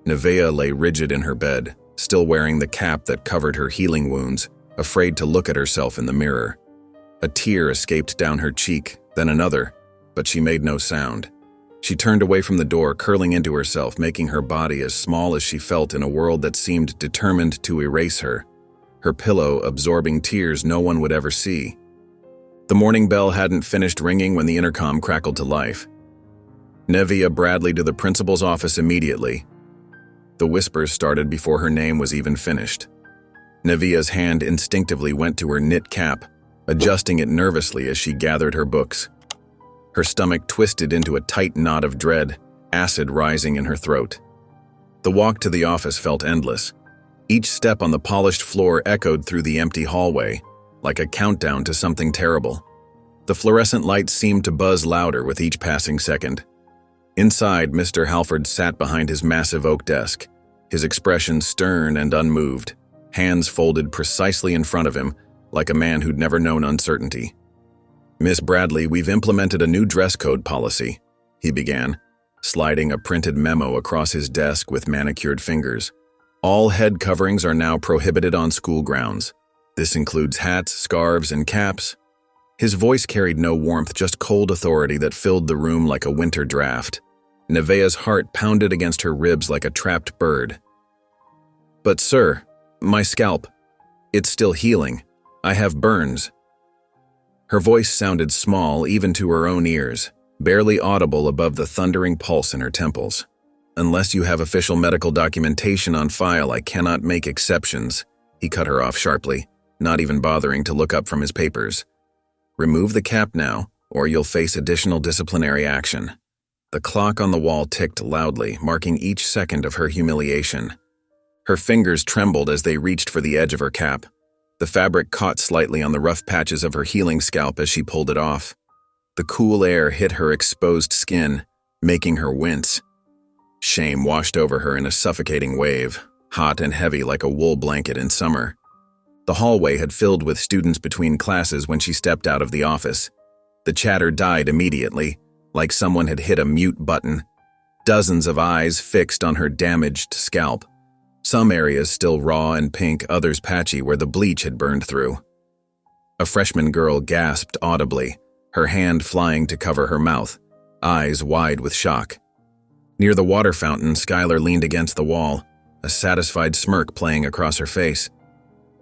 Nevea lay rigid in her bed, still wearing the cap that covered her healing wounds, afraid to look at herself in the mirror. A tear escaped down her cheek, then another, but she made no sound. She turned away from the door, curling into herself, making her body as small as she felt in a world that seemed determined to erase her, her pillow absorbing tears no one would ever see. The morning bell hadn't finished ringing when the intercom crackled to life. "Nevia Bradley to the principal's office immediately." The whispers started before her name was even finished. Nevia's hand instinctively went to her knit cap, adjusting it nervously as she gathered her books. Her stomach twisted into a tight knot of dread, acid rising in her throat. The walk to the office felt endless. Each step on the polished floor echoed through the empty hallway, like a countdown to something terrible. The fluorescent lights seemed to buzz louder with each passing second. Inside, Mr. Halford sat behind his massive oak desk, his expression stern and unmoved, hands folded precisely in front of him, like a man who'd never known uncertainty. "Miss Bradley, we've implemented a new dress code policy," he began, sliding a printed memo across his desk with manicured fingers. "All head coverings are now prohibited on school grounds. This includes hats, scarves, and caps." His voice carried no warmth, just cold authority that filled the room like a winter draft. Nevea's heart pounded against her ribs like a trapped bird. "But sir, my scalp, it's still healing. I have burns." Her voice sounded small even to her own ears, barely audible above the thundering pulse in her temples. "Unless you have official medical documentation on file, I cannot make exceptions," he cut her off sharply, not even bothering to look up from his papers. "Remove the cap now, or you'll face additional disciplinary action." The clock on the wall ticked loudly, marking each second of her humiliation. Her fingers trembled as they reached for the edge of her cap. The fabric caught slightly on the rough patches of her healing scalp as she pulled it off. The cool air hit her exposed skin, making her wince. Shame washed over her in a suffocating wave, hot and heavy like a wool blanket in summer. The hallway had filled with students between classes when she stepped out of the office. The chatter died immediately, like someone had hit a mute button. Dozens of eyes fixed on her damaged scalp. Some areas still raw and pink, others patchy where the bleach had burned through. A freshman girl gasped audibly, her hand flying to cover her mouth, eyes wide with shock. Near the water fountain, Skylar leaned against the wall, a satisfied smirk playing across her face.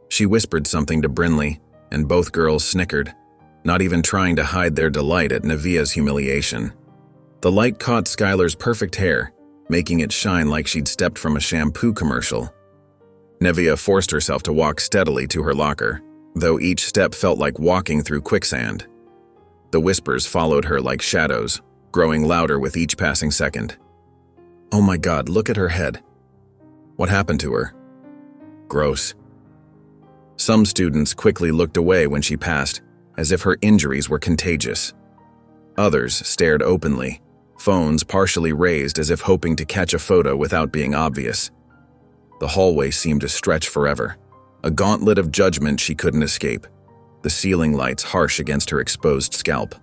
She whispered something to Brinley, and both girls snickered, not even trying to hide their delight at Nevia's humiliation. The light caught Skylar's perfect hair, making it shine like she'd stepped from a shampoo commercial. Nevia forced herself to walk steadily to her locker, though each step felt like walking through quicksand. The whispers followed her like shadows, growing louder with each passing second. Oh my God, look at her head. What happened to her? Gross. Some students quickly looked away when she passed, as if her injuries were contagious. Others stared openly, phones partially raised as if hoping to catch a photo without being obvious. The hallway seemed to stretch forever, a gauntlet of judgment she couldn't escape, the ceiling lights harsh against her exposed scalp.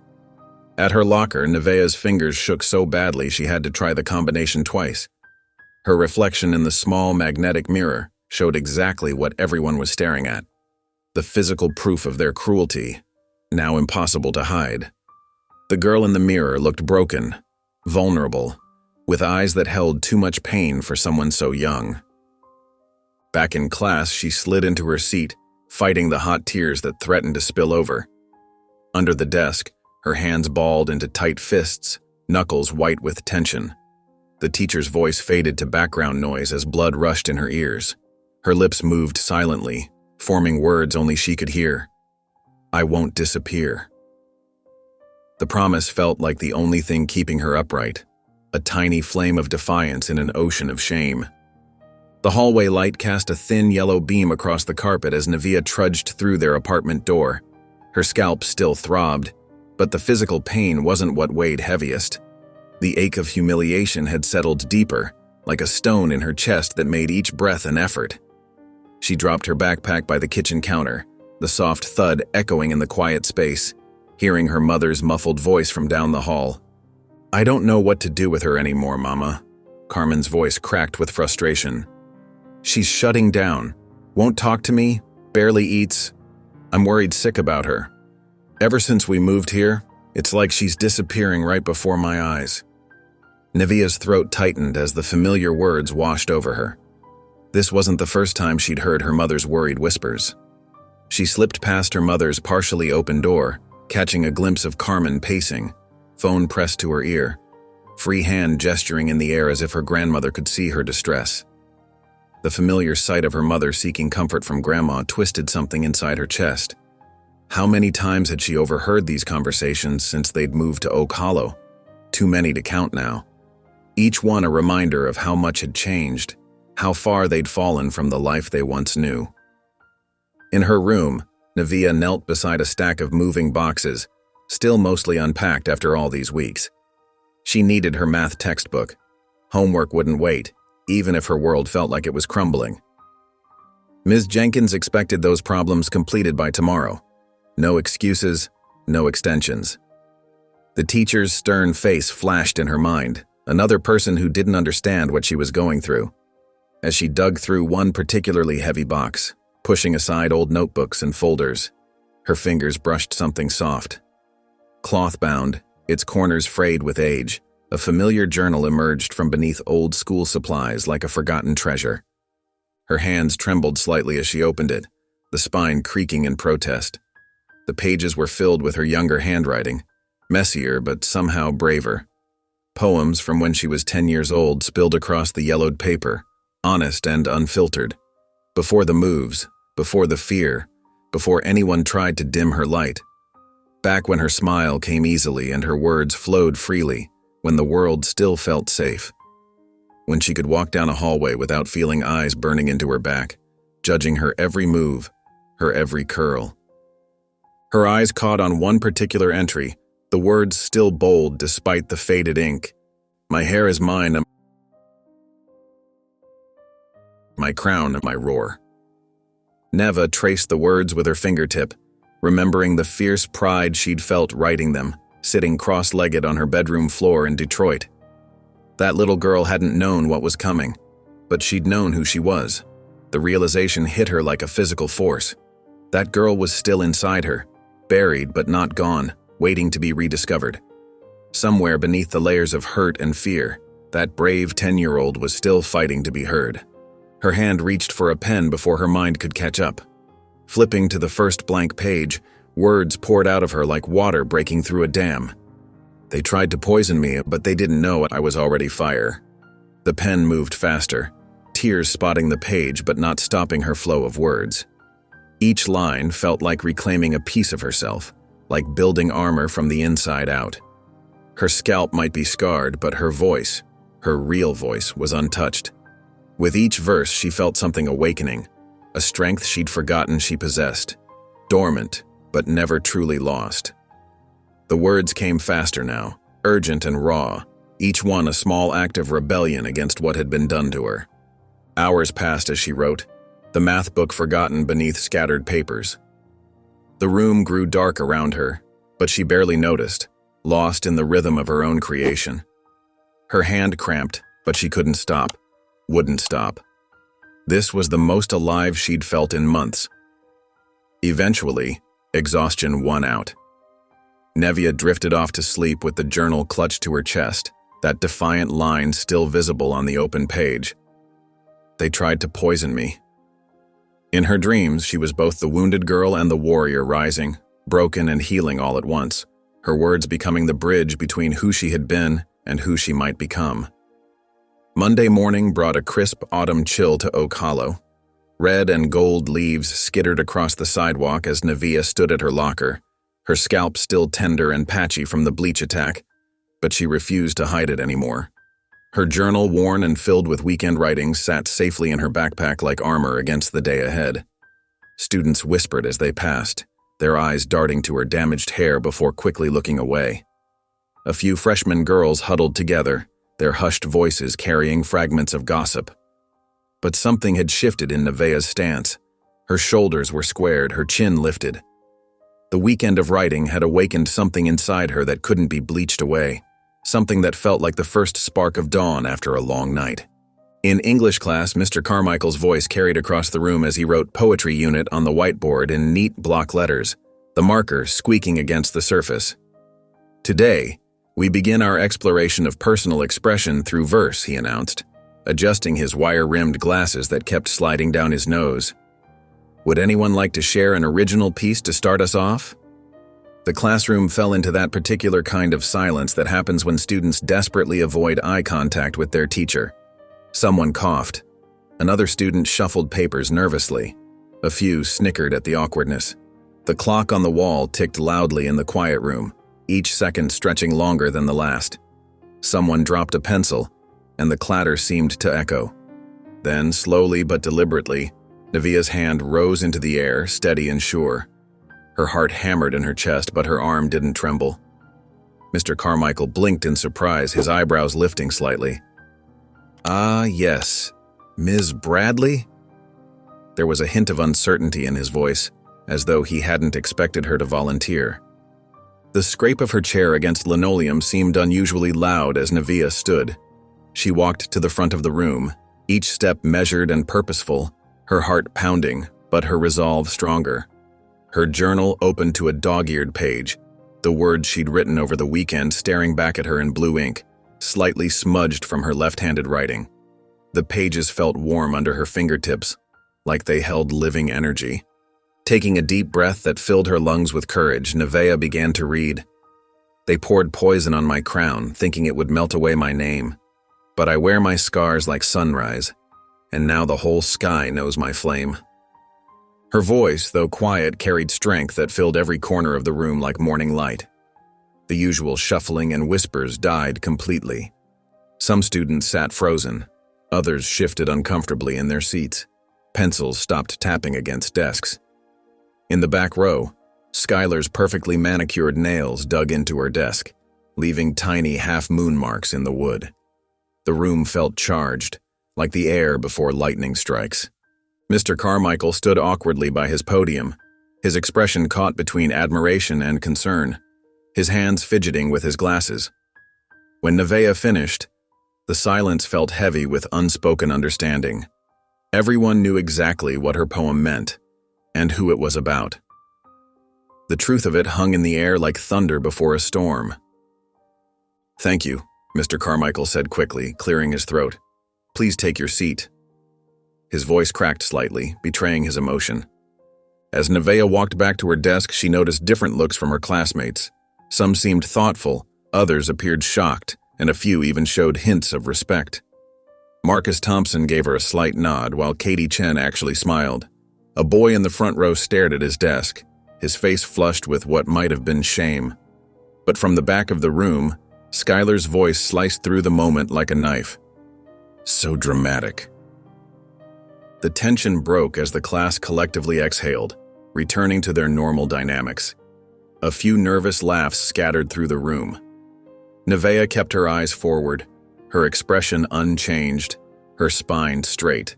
At her locker, Nevea's fingers shook so badly she had to try the combination twice. Her reflection in the small magnetic mirror showed exactly what everyone was staring at, the physical proof of their cruelty, now impossible to hide. The girl in the mirror looked broken, vulnerable, with eyes that held too much pain for someone so young. Back in class, she slid into her seat, fighting the hot tears that threatened to spill over. Under the desk, her hands balled into tight fists, knuckles white with tension. The teacher's voice faded to background noise as blood rushed in her ears. Her lips moved silently, forming words only she could hear. I won't disappear. The promise felt like the only thing keeping her upright, a tiny flame of defiance in an ocean of shame. The hallway light cast a thin yellow beam across the carpet as Nevia trudged through their apartment door. Her scalp still throbbed, but the physical pain wasn't what weighed heaviest. The ache of humiliation had settled deeper, like a stone in her chest that made each breath an effort. She dropped her backpack by the kitchen counter, the soft thud echoing in the quiet space, hearing her mother's muffled voice from down the hall. I don't know what to do with her anymore, Mama. Carmen's voice cracked with frustration. She's shutting down, won't talk to me, barely eats. I'm worried sick about her. Ever since we moved here, it's like she's disappearing right before my eyes. Nevia's throat tightened as the familiar words washed over her. This wasn't the first time she'd heard her mother's worried whispers. She slipped past her mother's partially open door, catching a glimpse of Carmen pacing, phone pressed to her ear, free hand gesturing in the air as if her grandmother could see her distress. The familiar sight of her mother seeking comfort from Grandma twisted something inside her chest. How many times had she overheard these conversations since they'd moved to Oak Hollow? Too many to count now. Each one a reminder of how much had changed, how far they'd fallen from the life they once knew. In her room, Nevia knelt beside a stack of moving boxes, still mostly unpacked after all these weeks. She needed her math textbook. Homework wouldn't wait, even if her world felt like it was crumbling. Ms. Jenkins expected those problems completed by tomorrow. No excuses, no extensions. The teacher's stern face flashed in her mind, another person who didn't understand what she was going through. As she dug through one particularly heavy box, pushing aside old notebooks and folders, her fingers brushed something soft. Cloth-bound, its corners frayed with age, a familiar journal emerged from beneath old school supplies like a forgotten treasure. Her hands trembled slightly as she opened it, the spine creaking in protest. The pages were filled with her younger handwriting, messier but somehow braver. Poems from when she was 10 years old spilled across the yellowed paper, honest and unfiltered. Before the moves, before the fear, before anyone tried to dim her light. Back when her smile came easily and her words flowed freely, when the world still felt safe. When she could walk down a hallway without feeling eyes burning into her back, judging her every move, her every curl. Her eyes caught on one particular entry, the words still bold despite the faded ink. My hair is mine, my crown, my roar. Neva traced the words with her fingertip, remembering the fierce pride she'd felt writing them, sitting cross-legged on her bedroom floor in Detroit. That little girl hadn't known what was coming, but she'd known who she was. The realization hit her like a physical force. That girl was still inside her, buried but not gone, waiting to be rediscovered. Somewhere beneath the layers of hurt and fear, that brave 10-year-old was still fighting to be heard. Her hand reached for a pen before her mind could catch up. Flipping to the first blank page, words poured out of her like water breaking through a dam. They tried to poison me, but they didn't know I was already fire. The pen moved faster, tears spotting the page but not stopping her flow of words. Each line felt like reclaiming a piece of herself, like building armor from the inside out. Her scalp might be scarred, but her voice, her real voice, was untouched. With each verse, she felt something awakening, a strength she'd forgotten she possessed, dormant, but never truly lost. The words came faster now, urgent and raw, each one a small act of rebellion against what had been done to her. Hours passed as she wrote, the math book forgotten beneath scattered papers. The room grew dark around her, but she barely noticed, lost in the rhythm of her own creation. Her hand cramped, but she couldn't stop, wouldn't stop. This was the most alive she'd felt in months. Eventually, exhaustion won out. Nevia drifted off to sleep with the journal clutched to her chest, that defiant line still visible on the open page. They tried to poison me. In her dreams, she was both the wounded girl and the warrior rising, broken and healing all at once, her words becoming the bridge between who she had been and who she might become. Monday morning brought a crisp autumn chill to Oak Hollow. Red and gold leaves skittered across the sidewalk as Nevia stood at her locker, her scalp still tender and patchy from the bleach attack, but she refused to hide it anymore. Her journal, worn and filled with weekend writings, sat safely in her backpack like armor against the day ahead. Students whispered as they passed, their eyes darting to her damaged hair before quickly looking away. A few freshman girls huddled together, their hushed voices carrying fragments of gossip. But something had shifted in Nevea's stance. Her shoulders were squared, her chin lifted. The weekend of writing had awakened something inside her that couldn't be bleached away, something that felt like the first spark of dawn after a long night. In English class, Mr. Carmichael's voice carried across the room as he wrote poetry unit on the whiteboard in neat block letters, the marker squeaking against the surface. Today, we begin our exploration of personal expression through verse, he announced, adjusting his wire-rimmed glasses that kept sliding down his nose. Would anyone like to share an original piece to start us off? The classroom fell into that particular kind of silence that happens when students desperately avoid eye contact with their teacher. Someone coughed. Another student shuffled papers nervously. A few snickered at the awkwardness. The clock on the wall ticked loudly in the quiet room, each second stretching longer than the last. Someone dropped a pencil, and the clatter seemed to echo. Then, slowly but deliberately, Nevia's hand rose into the air, steady and sure. Her heart hammered in her chest, but her arm didn't tremble. Mr. Carmichael blinked in surprise, his eyebrows lifting slightly. "Ah, yes. Ms. Bradley?" There was a hint of uncertainty in his voice, as though he hadn't expected her to volunteer. The scrape of her chair against linoleum seemed unusually loud as Nevia stood. She walked to the front of the room, each step measured and purposeful, her heart pounding, but her resolve stronger. Her journal opened to a dog-eared page, the words she'd written over the weekend staring back at her in blue ink, slightly smudged from her left-handed writing. The pages felt warm under her fingertips, like they held living energy. Taking a deep breath that filled her lungs with courage, Nevea began to read. They poured poison on my crown, thinking it would melt away my name. But I wear my scars like sunrise, and now the whole sky knows my flame. Her voice, though quiet, carried strength that filled every corner of the room like morning light. The usual shuffling and whispers died completely. Some students sat frozen, others shifted uncomfortably in their seats. Pencils stopped tapping against desks. In the back row, Skylar's perfectly manicured nails dug into her desk, leaving tiny half-moon marks in the wood. The room felt charged, like the air before lightning strikes. Mr. Carmichael stood awkwardly by his podium, his expression caught between admiration and concern, his hands fidgeting with his glasses. When Nevaeh finished, the silence felt heavy with unspoken understanding. Everyone knew exactly what her poem meant, and who it was about. The truth of it hung in the air like thunder before a storm. "Thank you," Mr. Carmichael said quickly, clearing his throat. "Please take your seat." His voice cracked slightly, betraying his emotion. As Nevaeh walked back to her desk, she noticed different looks from her classmates. Some seemed thoughtful, others appeared shocked, and a few even showed hints of respect. Marcus Thompson gave her a slight nod, while Katie Chen actually smiled. A boy in the front row stared at his desk, his face flushed with what might have been shame. But from the back of the room, Skylar's voice sliced through the moment like a knife. "So dramatic." The tension broke as the class collectively exhaled, returning to their normal dynamics. A few nervous laughs scattered through the room. Nevaeh kept her eyes forward, her expression unchanged, her spine straight.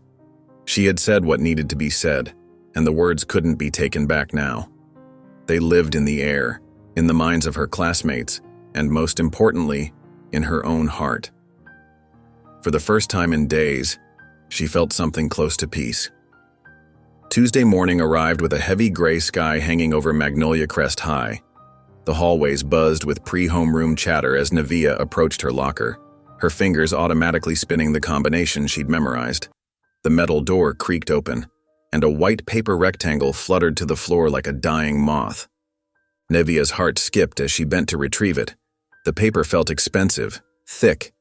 She had said what needed to be said, and the words couldn't be taken back now. They lived in the air, in the minds of her classmates, and most importantly, in her own heart. For the first time in days, she felt something close to peace. Tuesday morning arrived with a heavy gray sky hanging over Magnolia Crest High. The hallways buzzed with pre-homeroom chatter as Nevaeh approached her locker, her fingers automatically spinning the combination she'd memorized. The metal door creaked open, and a white paper rectangle fluttered to the floor like a dying moth. Nevaeh's heart skipped as she bent to retrieve it. The paper felt expensive, thick,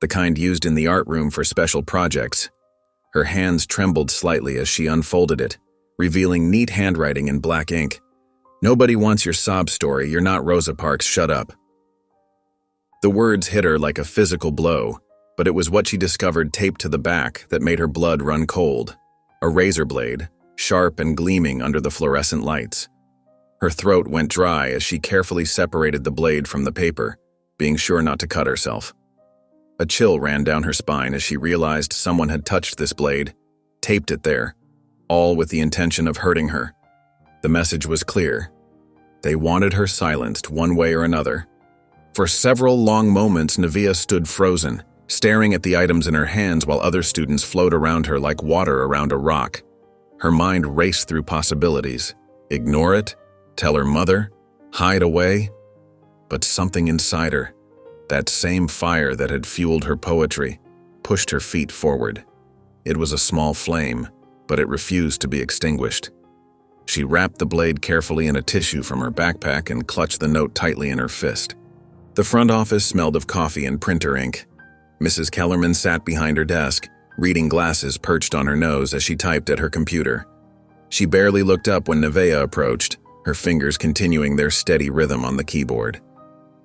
the kind used in the art room for special projects. Her hands trembled slightly as she unfolded it, revealing neat handwriting in black ink. "Nobody wants your sob story, you're not Rosa Parks, shut up." The words hit her like a physical blow, but it was what she discovered taped to the back that made her blood run cold. A razor blade, sharp and gleaming under the fluorescent lights. Her throat went dry as she carefully separated the blade from the paper, being sure not to cut herself. A chill ran down her spine as she realized someone had touched this blade, taped it there, all with the intention of hurting her. The message was clear. They wanted her silenced one way or another. For several long moments, Nevaeh stood frozen, staring at the items in her hands while other students flowed around her like water around a rock. Her mind raced through possibilities. Ignore it? Tell her mother? Hide away? But something inside her, that same fire that had fueled her poetry, pushed her feet forward. It was a small flame, but it refused to be extinguished. She wrapped the blade carefully in a tissue from her backpack and clutched the note tightly in her fist. The front office smelled of coffee and printer ink. Mrs. Kellerman sat behind her desk, reading glasses perched on her nose as she typed at her computer. She barely looked up when Nevaeh approached, her fingers continuing their steady rhythm on the keyboard.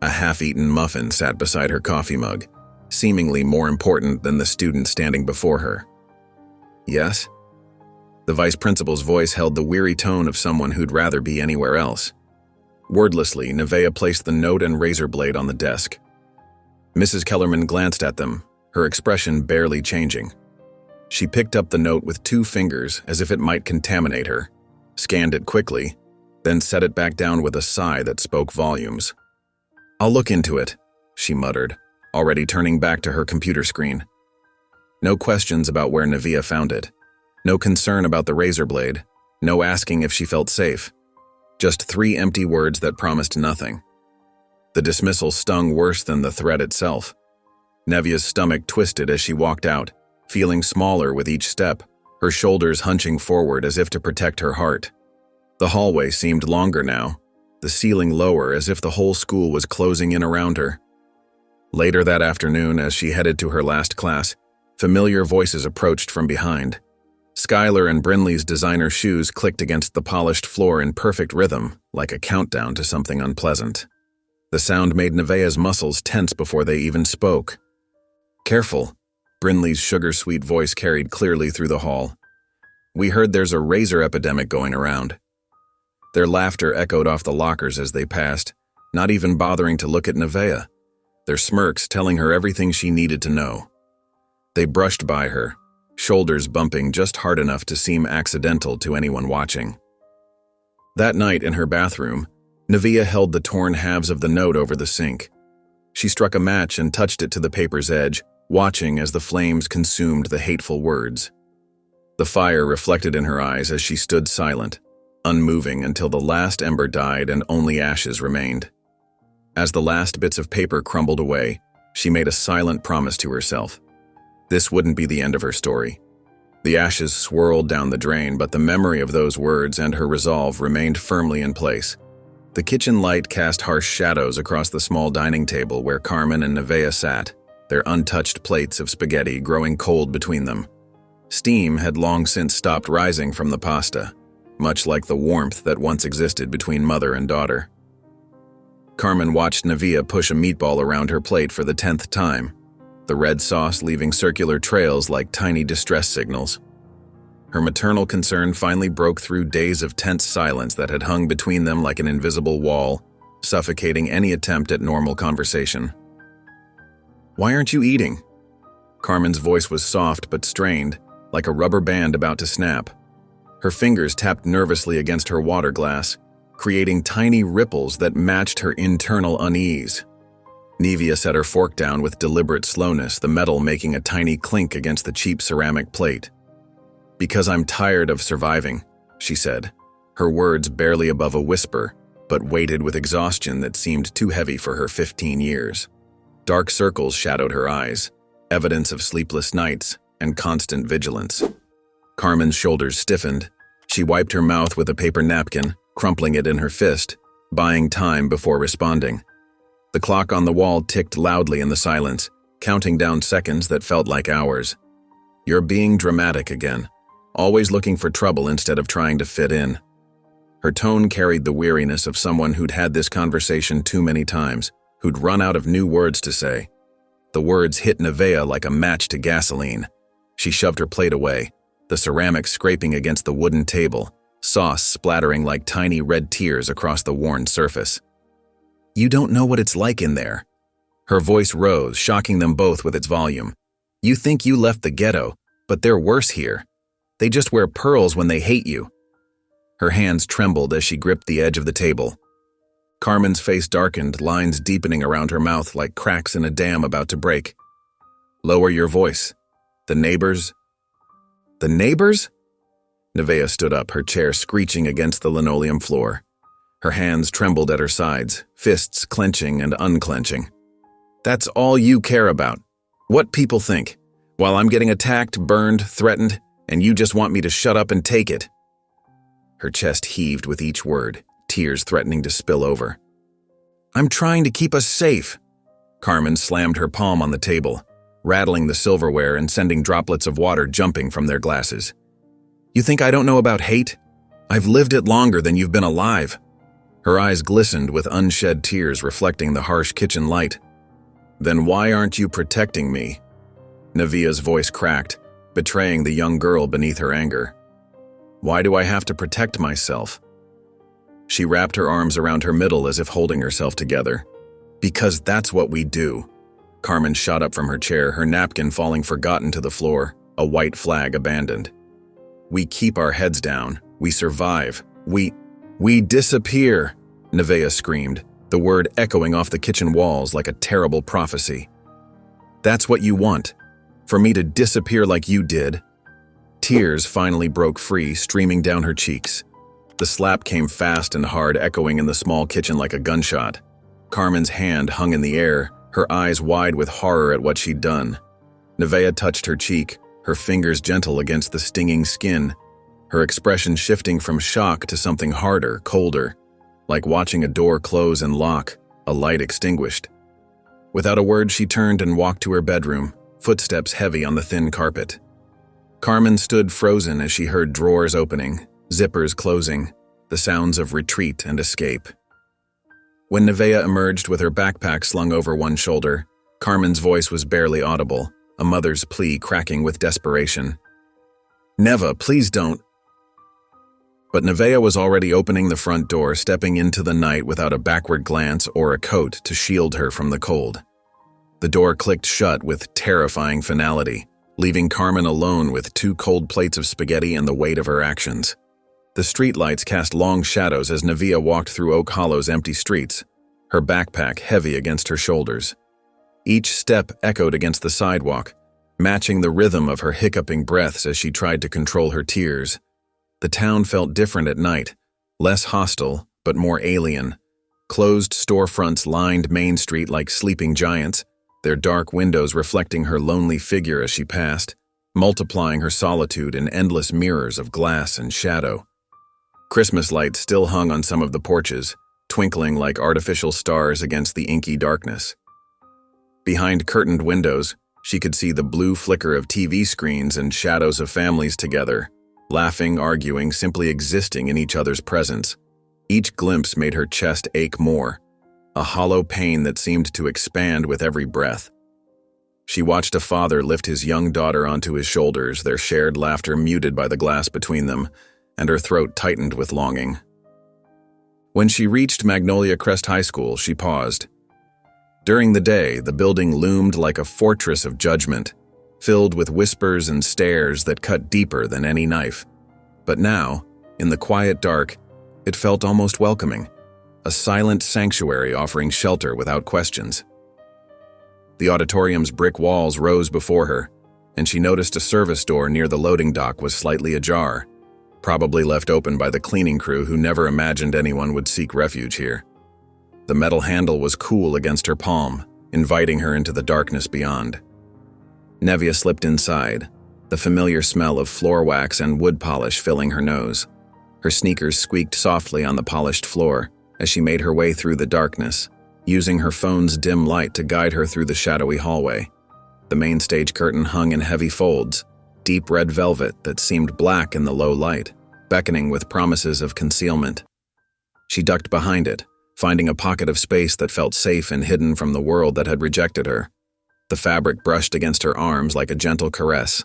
A half-eaten muffin sat beside her coffee mug, seemingly more important than the student standing before her. "Yes?" The vice principal's voice held the weary tone of someone who'd rather be anywhere else. Wordlessly, Nevaeh placed the note and razor blade on the desk. Mrs. Kellerman glanced at them, her expression barely changing. She picked up the note with 2 fingers as if it might contaminate her, scanned it quickly, then set it back down with a sigh that spoke volumes. "I'll look into it," she muttered, already turning back to her computer screen. No questions about where Nevaeh found it. No concern about the razor blade. No asking if she felt safe. Just 3 empty words that promised nothing. The dismissal stung worse than the threat itself. Nevaeh's stomach twisted as she walked out, feeling smaller with each step, her shoulders hunching forward as if to protect her heart. The hallway seemed longer now, the ceiling lower as if the whole school was closing in around her. Later that afternoon, as she headed to her last class, familiar voices approached from behind. Skylar and Brinley's designer shoes clicked against the polished floor in perfect rhythm, like a countdown to something unpleasant. The sound made Nevaeh's muscles tense before they even spoke. "Careful," Brinley's sugar-sweet voice carried clearly through the hall. "We heard there's a razor epidemic going around." Their laughter echoed off the lockers as they passed, not even bothering to look at Nevaeh, their smirks telling her everything she needed to know. They brushed by her, shoulders bumping just hard enough to seem accidental to anyone watching. That night in her bathroom, Nevaeh held the torn halves of the note over the sink. She struck a match and touched it to the paper's edge, watching as the flames consumed the hateful words. The fire reflected in her eyes as she stood silent, unmoving until the last ember died and only ashes remained. As the last bits of paper crumbled away, she made a silent promise to herself. This wouldn't be the end of her story. The ashes swirled down the drain, but the memory of those words and her resolve remained firmly in place. The kitchen light cast harsh shadows across the small dining table where Carmen and Nevaeh sat, their untouched plates of spaghetti growing cold between them. Steam had long since stopped rising from the pasta, much like the warmth that once existed between mother and daughter. Carmen watched Nevaeh push a meatball around her plate for the 10th time, the red sauce leaving circular trails like tiny distress signals. Her maternal concern finally broke through days of tense silence that had hung between them like an invisible wall, suffocating any attempt at normal conversation. "Why aren't you eating?" Carmen's voice was soft but strained, like a rubber band about to snap. Her fingers tapped nervously against her water glass, creating tiny ripples that matched her internal unease. Nevaeh set her fork down with deliberate slowness, the metal making a tiny clink against the cheap ceramic plate. "Because I'm tired of surviving," she said, her words barely above a whisper, but weighted with exhaustion that seemed too heavy for her 15 years. Dark circles shadowed her eyes, evidence of sleepless nights and constant vigilance. Carmen's shoulders stiffened. She wiped her mouth with a paper napkin, crumpling it in her fist, buying time before responding. The clock on the wall ticked loudly in the silence, counting down seconds that felt like hours. "You're being dramatic again, always looking for trouble instead of trying to fit in." Her tone carried the weariness of someone who'd had this conversation too many times, who'd run out of new words to say. The words hit Nevaeh like a match to gasoline. She shoved her plate away, the ceramic scraping against the wooden table, sauce splattering like tiny red tears across the worn surface. "You don't know what it's like in there." Her voice rose, shocking them both with its volume. "You think you left the ghetto, but they're worse here. They just wear pearls when they hate you." Her hands trembled as she gripped the edge of the table. Carmen's face darkened, lines deepening around her mouth like cracks in a dam about to break. "Lower your voice. The neighbors—" "The neighbors?" Nevaeh stood up, her chair screeching against the linoleum floor. Her hands trembled at her sides, fists clenching and unclenching. "That's all you care about. What people think, while I'm getting attacked, burned, threatened, and you just want me to shut up and take it." Her chest heaved with each word, tears threatening to spill over. "I'm trying to keep us safe." Carmen slammed her palm on the table, rattling the silverware and sending droplets of water jumping from their glasses. "You think I don't know about hate? I've lived it longer than you've been alive." Her eyes glistened with unshed tears reflecting the harsh kitchen light. "Then why aren't you protecting me?" Nevaeh's voice cracked, betraying the young girl beneath her anger. "Why do I have to protect myself?" She wrapped her arms around her middle as if holding herself together. "Because that's what we do." Carmen shot up from her chair, her napkin falling forgotten to the floor, a white flag abandoned. "We keep our heads down. We survive. We disappear," Nevaeh screamed, the word echoing off the kitchen walls like a terrible prophecy. "That's what you want, for me to disappear like you did." Tears finally broke free, streaming down her cheeks. The slap came fast and hard, echoing in the small kitchen like a gunshot. Carmen's hand hung in the air, her eyes wide with horror at what she'd done. Nevaeh touched her cheek, her fingers gentle against the stinging skin, her expression shifting from shock to something harder, colder, like watching a door close and lock, a light extinguished. Without a word, she turned and walked to her bedroom, footsteps heavy on the thin carpet. Carmen stood frozen as she heard drawers opening, zippers closing, the sounds of retreat and escape. When Nevaeh emerged with her backpack slung over one shoulder, Carmen's voice was barely audible, a mother's plea cracking with desperation. "Neva, please don't." But Nevaeh was already opening the front door, stepping into the night without a backward glance or a coat to shield her from the cold. The door clicked shut with terrifying finality, leaving Carmen alone with 2 cold plates of spaghetti and the weight of her actions. The streetlights cast long shadows as Nevaeh walked through Oak Hollow's empty streets, her backpack heavy against her shoulders. Each step echoed against the sidewalk, matching the rhythm of her hiccuping breaths as she tried to control her tears. The town felt different at night, less hostile, but more alien. Closed storefronts lined Main Street like sleeping giants, their dark windows reflecting her lonely figure as she passed, multiplying her solitude in endless mirrors of glass and shadow. Christmas lights still hung on some of the porches, twinkling like artificial stars against the inky darkness. Behind curtained windows, she could see the blue flicker of TV screens and shadows of families together, laughing, arguing, simply existing in each other's presence. Each glimpse made her chest ache more, a hollow pain that seemed to expand with every breath. She watched a father lift his young daughter onto his shoulders, their shared laughter muted by the glass between them, and her throat tightened with longing. When she reached Magnolia Crest High School, she paused. During the day, the building loomed like a fortress of judgment, filled with whispers and stares that cut deeper than any knife. But now, in the quiet dark, it felt almost welcoming, a silent sanctuary offering shelter without questions. The auditorium's brick walls rose before her, and she noticed a service door near the loading dock was slightly ajar, probably left open by the cleaning crew who never imagined anyone would seek refuge here. The metal handle was cool against her palm, inviting her into the darkness beyond. Nevaeh slipped inside, the familiar smell of floor wax and wood polish filling her nose. Her sneakers squeaked softly on the polished floor as she made her way through the darkness, using her phone's dim light to guide her through the shadowy hallway. The main stage curtain hung in heavy folds, deep red velvet that seemed black in the low light, beckoning with promises of concealment. She ducked behind it, finding a pocket of space that felt safe and hidden from the world that had rejected her. The fabric brushed against her arms like a gentle caress.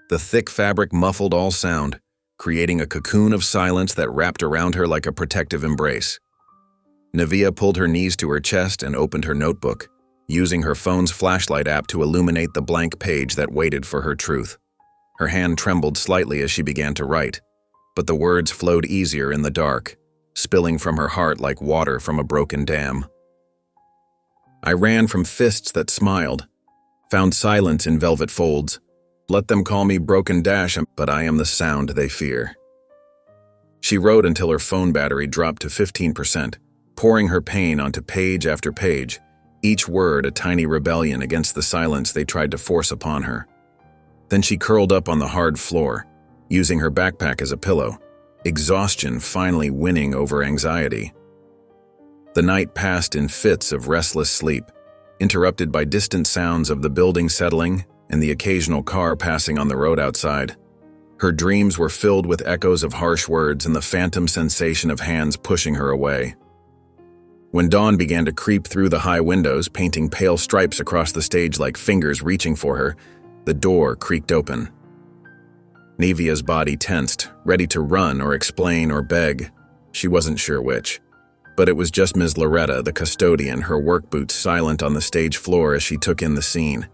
The thick fabric muffled all sound, creating a cocoon of silence that wrapped around her like a protective embrace. Nevaeh pulled her knees to her chest and opened her notebook, using her phone's flashlight app to illuminate the blank page that waited for her truth. Her hand trembled slightly as she began to write, but the words flowed easier in the dark, spilling from her heart like water from a broken dam. I ran from fists that smiled, found silence in velvet folds. Let them call me Broken Dash, but I am the sound they fear. She wrote until her phone battery dropped to 15%, pouring her pain onto page after page, each word a tiny rebellion against the silence they tried to force upon her. Then she curled up on the hard floor, using her backpack as a pillow, exhaustion finally winning over anxiety. The night passed in fits of restless sleep, interrupted by distant sounds of the building settling and the occasional car passing on the road outside. Her dreams were filled with echoes of harsh words and the phantom sensation of hands pushing her away. When dawn began to creep through the high windows, painting pale stripes across the stage like fingers reaching for her, the door creaked open. Nevaeh's body tensed, ready to run or explain or beg. She wasn't sure which. But it was just Ms. Loretta, the custodian, her work boots silent on the stage floor as she took in the scene.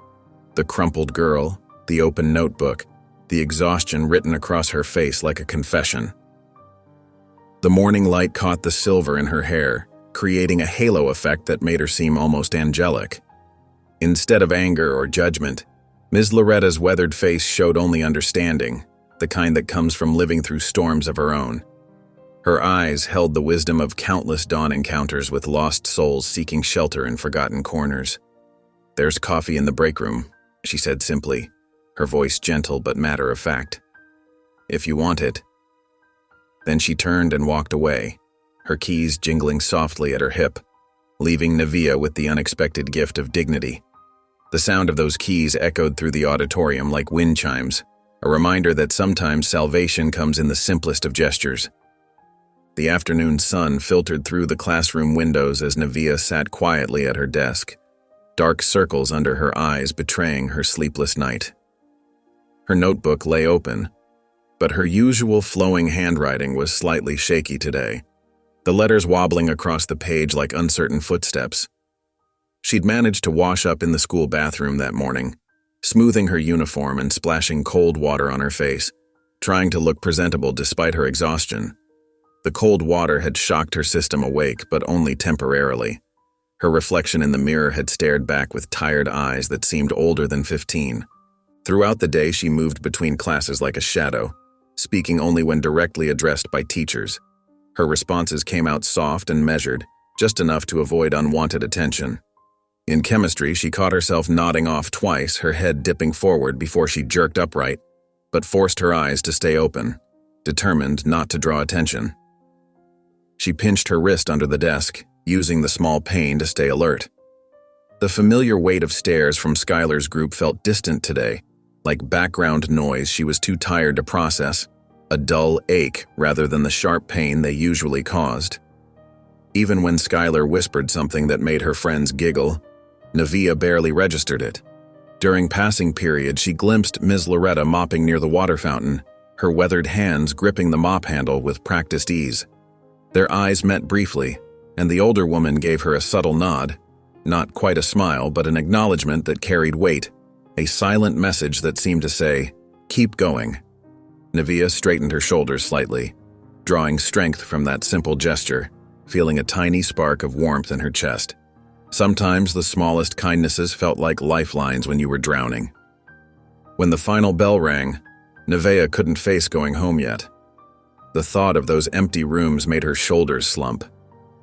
The crumpled girl, the open notebook, the exhaustion written across her face like a confession. The morning light caught the silver in her hair, creating a halo effect that made her seem almost angelic. Instead of anger or judgment, Ms. Loretta's weathered face showed only understanding, the kind that comes from living through storms of her own. Her eyes held the wisdom of countless dawn encounters with lost souls seeking shelter in forgotten corners. "There's coffee in the break room," she said simply, her voice gentle but matter-of-fact. "If you want it." Then she turned and walked away, her keys jingling softly at her hip, leaving Nevaeh with the unexpected gift of dignity. The sound of those keys echoed through the auditorium like wind chimes, a reminder that sometimes salvation comes in the simplest of gestures. The afternoon sun filtered through the classroom windows as Nevaeh sat quietly at her desk, dark circles under her eyes betraying her sleepless night. Her notebook lay open, but her usual flowing handwriting was slightly shaky today, the letters wobbling across the page like uncertain footsteps. She'd managed to wash up in the school bathroom that morning, smoothing her uniform and splashing cold water on her face, trying to look presentable despite her exhaustion. The cold water had shocked her system awake, but only temporarily. Her reflection in the mirror had stared back with tired eyes that seemed older than 15. Throughout the day, she moved between classes like a shadow, speaking only when directly addressed by teachers. Her responses came out soft and measured, just enough to avoid unwanted attention. In chemistry, she caught herself nodding off twice, her head dipping forward before she jerked upright, but forced her eyes to stay open, determined not to draw attention. She pinched her wrist under the desk, using the small pane to stay alert. The familiar weight of stares from Skylar's group felt distant today, like background noise she was too tired to process, a dull ache rather than the sharp pain they usually caused. Even when Skylar whispered something that made her friends giggle, Nevaeh barely registered it. During passing periods, she glimpsed Ms. Loretta mopping near the water fountain, her weathered hands gripping the mop handle with practiced ease. Their eyes met briefly, and the older woman gave her a subtle nod, not quite a smile, but an acknowledgement that carried weight, a silent message that seemed to say, "Keep going." Nevaeh straightened her shoulders slightly, drawing strength from that simple gesture, feeling a tiny spark of warmth in her chest. Sometimes the smallest kindnesses felt like lifelines when you were drowning. When the final bell rang, Nevaeh couldn't face going home yet. The thought of those empty rooms made her shoulders slump.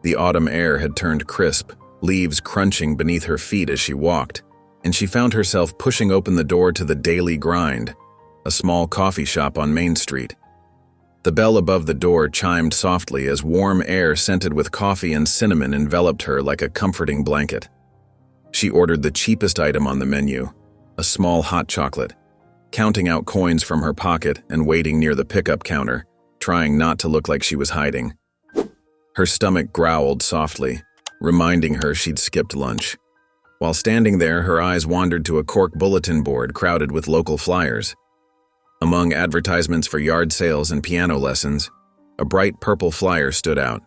The autumn air had turned crisp, leaves crunching beneath her feet as she walked, and she found herself pushing open the door to the Daily Grind, a small coffee shop on Main Street. The bell above the door chimed softly as warm air scented with coffee and cinnamon enveloped her like a comforting blanket. She ordered the cheapest item on the menu, a small hot chocolate, counting out coins from her pocket and waiting near the pickup counter, trying not to look like she was hiding. Her stomach growled softly, reminding her she'd skipped lunch. While standing there, her eyes wandered to a cork bulletin board crowded with local flyers. Among advertisements for yard sales and piano lessons, a bright purple flyer stood out,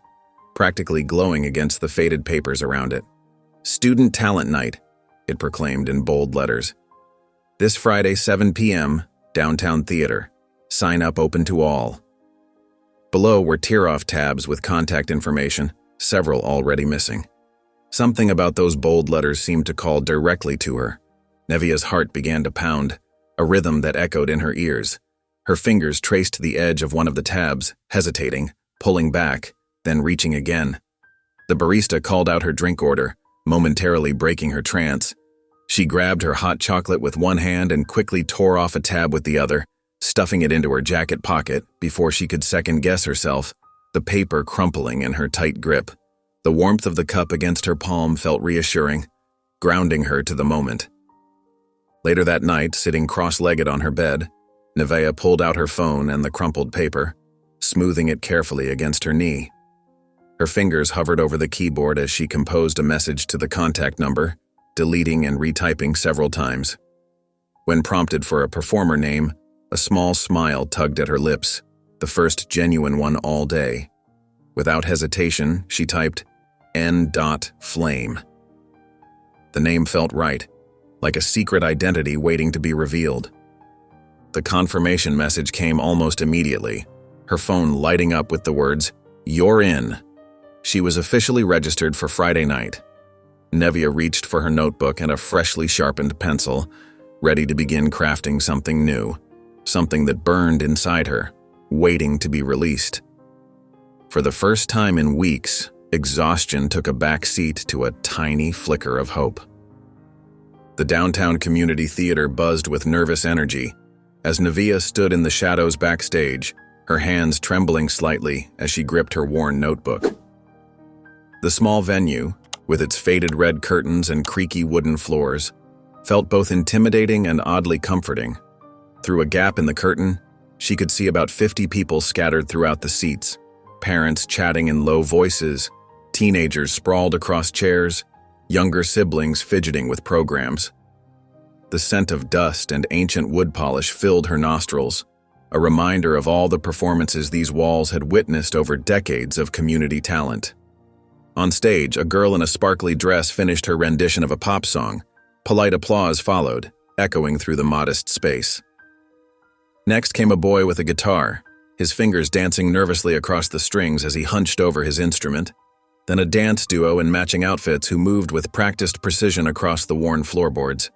practically glowing against the faded papers around it. "Student Talent Night," it proclaimed in bold letters. "This Friday, 7 p.m., Downtown Theater. Sign up open to all." Below were tear-off tabs with contact information, several already missing. Something about those bold letters seemed to call directly to her. Nevaeh's heart began to pound, a rhythm that echoed in her ears. Her fingers traced the edge of one of the tabs, hesitating, pulling back, then reaching again. The barista called out her drink order, momentarily breaking her trance. She grabbed her hot chocolate with one hand and quickly tore off a tab with the other, stuffing it into her jacket pocket before she could second-guess herself, the paper crumpling in her tight grip. The warmth of the cup against her palm felt reassuring, grounding her to the moment. Later that night, sitting cross-legged on her bed, Nevaeh pulled out her phone and the crumpled paper, smoothing it carefully against her knee. Her fingers hovered over the keyboard as she composed a message to the contact number, deleting and retyping several times. When prompted for a performer name, a small smile tugged at her lips, the first genuine one all day. Without hesitation, she typed N.Flame. The name felt right, like a secret identity waiting to be revealed. The confirmation message came almost immediately, her phone lighting up with the words, "You're in." She was officially registered for Friday night. Nevaeh reached for her notebook and a freshly sharpened pencil, ready to begin crafting something new, something that burned inside her, waiting to be released. For the first time in weeks, exhaustion took a back seat to a tiny flicker of hope. The downtown community theater buzzed with nervous energy as Nevaeh stood in the shadows backstage, her hands trembling slightly as she gripped her worn notebook. The small venue, with its faded red curtains and creaky wooden floors, felt both intimidating and oddly comforting. Through a gap in the curtain, she could see about 50 people scattered throughout the seats, parents chatting in low voices, teenagers sprawled across chairs, younger siblings fidgeting with programs. The scent of dust and ancient wood polish filled her nostrils, a reminder of all the performances these walls had witnessed over decades of community talent. On stage, a girl in a sparkly dress finished her rendition of a pop song. Polite applause followed, echoing through the modest space. Next came a boy with a guitar, his fingers dancing nervously across the strings as he hunched over his instrument. Then a dance duo in matching outfits who moved with practiced precision across the worn floorboards.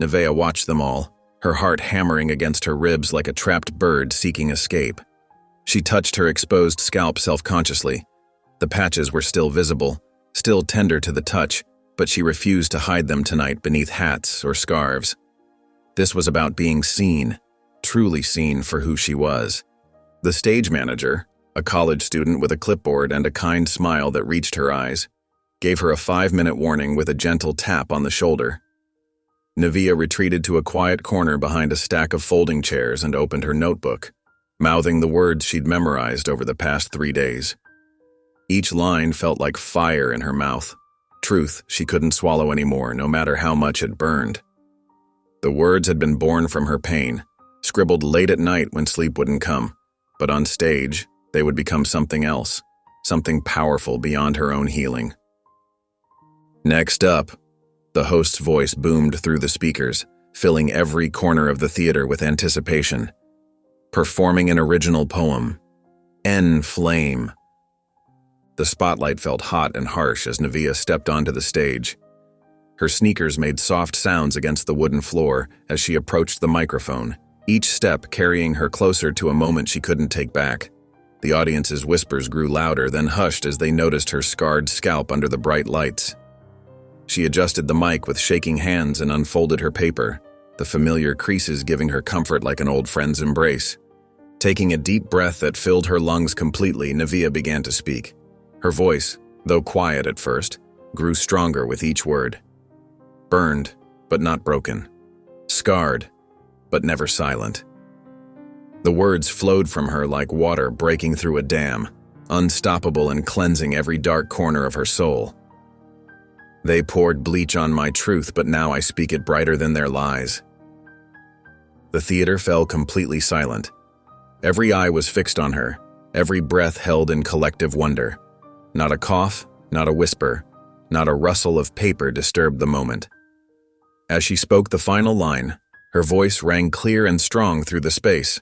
Nevaeh watched them all, her heart hammering against her ribs like a trapped bird seeking escape. She touched her exposed scalp self-consciously. The patches were still visible, still tender to the touch, but she refused to hide them tonight beneath hats or scarves. This was about being seen, truly seen for who she was. The stage manager, a college student with a clipboard and a kind smile that reached her eyes, gave her a 5-minute warning with a gentle tap on the shoulder. Nevaeh retreated to a quiet corner behind a stack of folding chairs and opened her notebook, mouthing the words she'd memorized over the past 3 days. Each line felt like fire in her mouth, truth she couldn't swallow anymore, no matter how much it burned. The words had been born from her pain, scribbled late at night when sleep wouldn't come, but on stage, they would become something else, something powerful beyond her own healing. Next up, the host's voice boomed through the speakers, filling every corner of the theater with anticipation. Performing an original poem, En Flame. The spotlight felt hot and harsh as Nevaeh stepped onto the stage. Her sneakers made soft sounds against the wooden floor as she approached the microphone, each step carrying her closer to a moment she couldn't take back. The audience's whispers grew louder, then hushed as they noticed her scarred scalp under the bright lights. She adjusted the mic with shaking hands and unfolded her paper, the familiar creases giving her comfort like an old friend's embrace. Taking a deep breath that filled her lungs completely, Nevaeh began to speak. Her voice, though quiet at first, grew stronger with each word. Burned, but not broken. Scarred, but never silent. The words flowed from her like water breaking through a dam, unstoppable and cleansing every dark corner of her soul. They poured bleach on my truth, but now I speak it brighter than their lies. The theater fell completely silent. Every eye was fixed on her, every breath held in collective wonder. Not a cough, not a whisper, not a rustle of paper disturbed the moment. As she spoke the final line, her voice rang clear and strong through the space,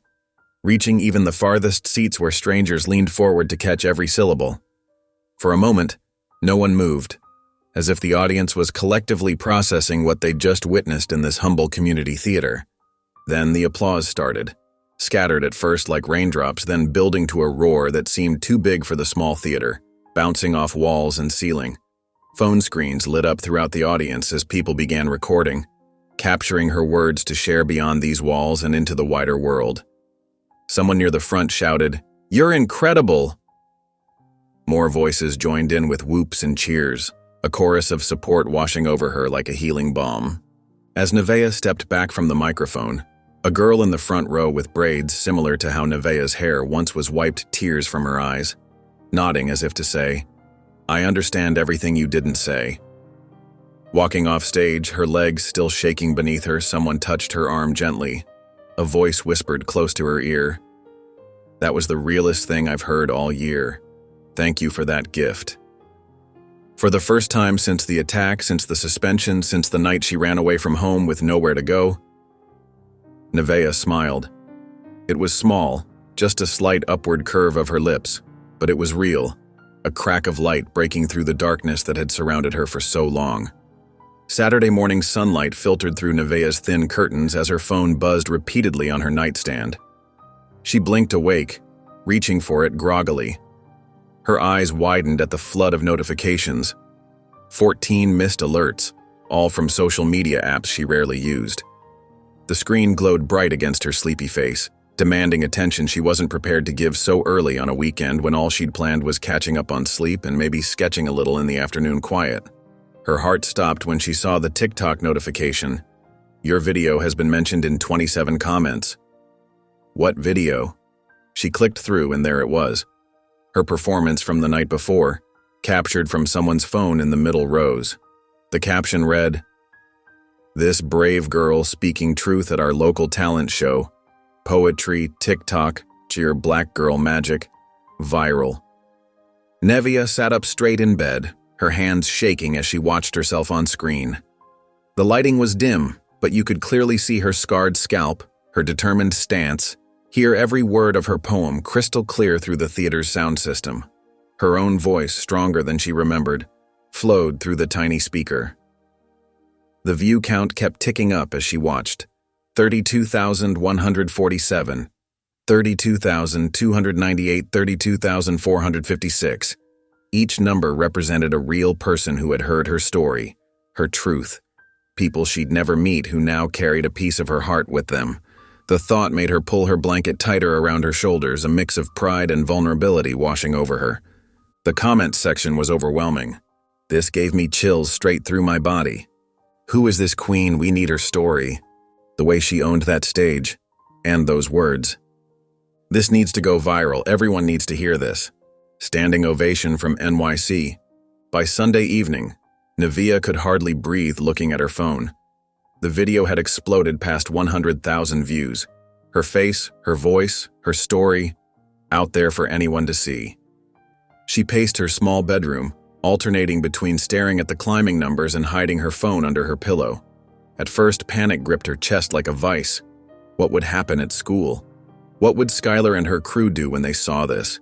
reaching even the farthest seats where strangers leaned forward to catch every syllable. For a moment, no one moved, as if the audience was collectively processing what they'd just witnessed in this humble community theater. Then the applause started, scattered at first like raindrops, then building to a roar that seemed too big for the small theater, bouncing off walls and ceiling. Phone screens lit up throughout the audience as people began recording, capturing her words to share beyond these walls and into the wider world. Someone near the front shouted, "You're incredible!" More voices joined in with whoops and cheers, a chorus of support washing over her like a healing balm. As Nevaeh stepped back from the microphone, a girl in the front row with braids similar to how Nevaeh's hair once was wiped tears from her eyes, nodding as if to say, "I understand everything you didn't say." Walking off stage, her legs still shaking beneath her, someone touched her arm gently. A voice whispered close to her ear, "That was the realest thing I've heard all year. Thank you for that gift." For the first time since the attack, since the suspension, since the night she ran away from home with nowhere to go, Nevaeh smiled. It was small, just a slight upward curve of her lips, but it was real, a crack of light breaking through the darkness that had surrounded her for so long. Saturday morning sunlight filtered through Nevaeh's thin curtains as her phone buzzed repeatedly on her nightstand. She blinked awake, reaching for it groggily. Her eyes widened at the flood of notifications. 14 missed alerts, all from social media apps she rarely used. The screen glowed bright against her sleepy face, demanding attention she wasn't prepared to give so early on a weekend when all she'd planned was catching up on sleep and maybe sketching a little in the afternoon quiet. Her heart stopped when she saw the TikTok notification. "Your video has been mentioned in 27 comments." What video? She clicked through and there it was. Her performance from the night before, captured from someone's phone in the middle rows. The caption read, "This brave girl speaking truth at our local talent show. Poetry, TikTok, sheer black girl magic, viral. Nevia sat up straight in bed, her hands shaking as she watched herself on screen. The lighting was dim, but you could clearly see her scarred scalp, her determined stance, hear every word of her poem crystal clear through the theater's sound system. Her own voice, stronger than she remembered, flowed through the tiny speaker. The view count kept ticking up as she watched. 32,147, 32,298, 32,456. Each number represented a real person who had heard her story, her truth. People she'd never meet who now carried a piece of her heart with them. The thought made her pull her blanket tighter around her shoulders, a mix of pride and vulnerability washing over her. The comments section was overwhelming. This gave me chills straight through my body. Who is this queen? We need her story. The way she owned that stage, and those words. This needs to go viral. Everyone needs to hear this. Standing ovation from NYC. By Sunday evening, Nevia could hardly breathe looking at her phone. The video had exploded past 100,000 views. Her face, her voice, her story, out there for anyone to see. She paced her small bedroom, alternating between staring at the climbing numbers and hiding her phone under her pillow. At first, panic gripped her chest like a vice. What would happen at school? What would Skylar and her crew do when they saw this?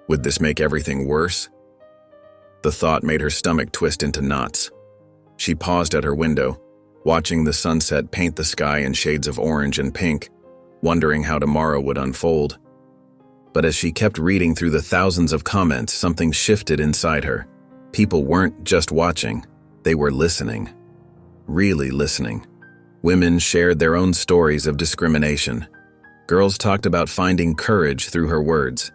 Would this make everything worse? The thought made her stomach twist into knots. She paused at her window, watching the sunset paint the sky in shades of orange and pink, wondering how tomorrow would unfold. But as she kept reading through the thousands of comments, something shifted inside her. People weren't just watching, they were listening. Really listening. Women shared their own stories of discrimination. Girls talked about finding courage through her words.